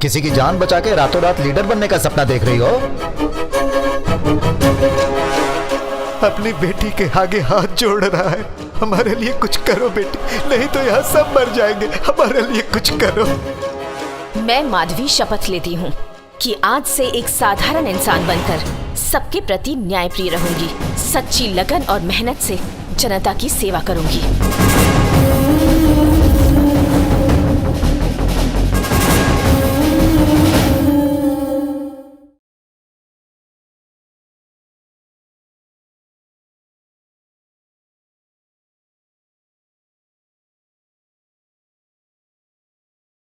किसी की जान बचा के रातों रात लीडर बनने का सपना देख रही हो? अपनी बेटी के आगे हाथ जोड़ रहा है। हमारे लिए कुछ करो बेटी, नहीं तो यहाँ सब मर जाएंगे। हमारे लिए कुछ करो। मैं माधवी शपथ लेती हूँ कि आज से एक साधारण इंसान बनकर सबके प्रति न्यायप्रिय रहूंगी, सच्ची लगन और मेहनत से जनता की सेवा करूंगी।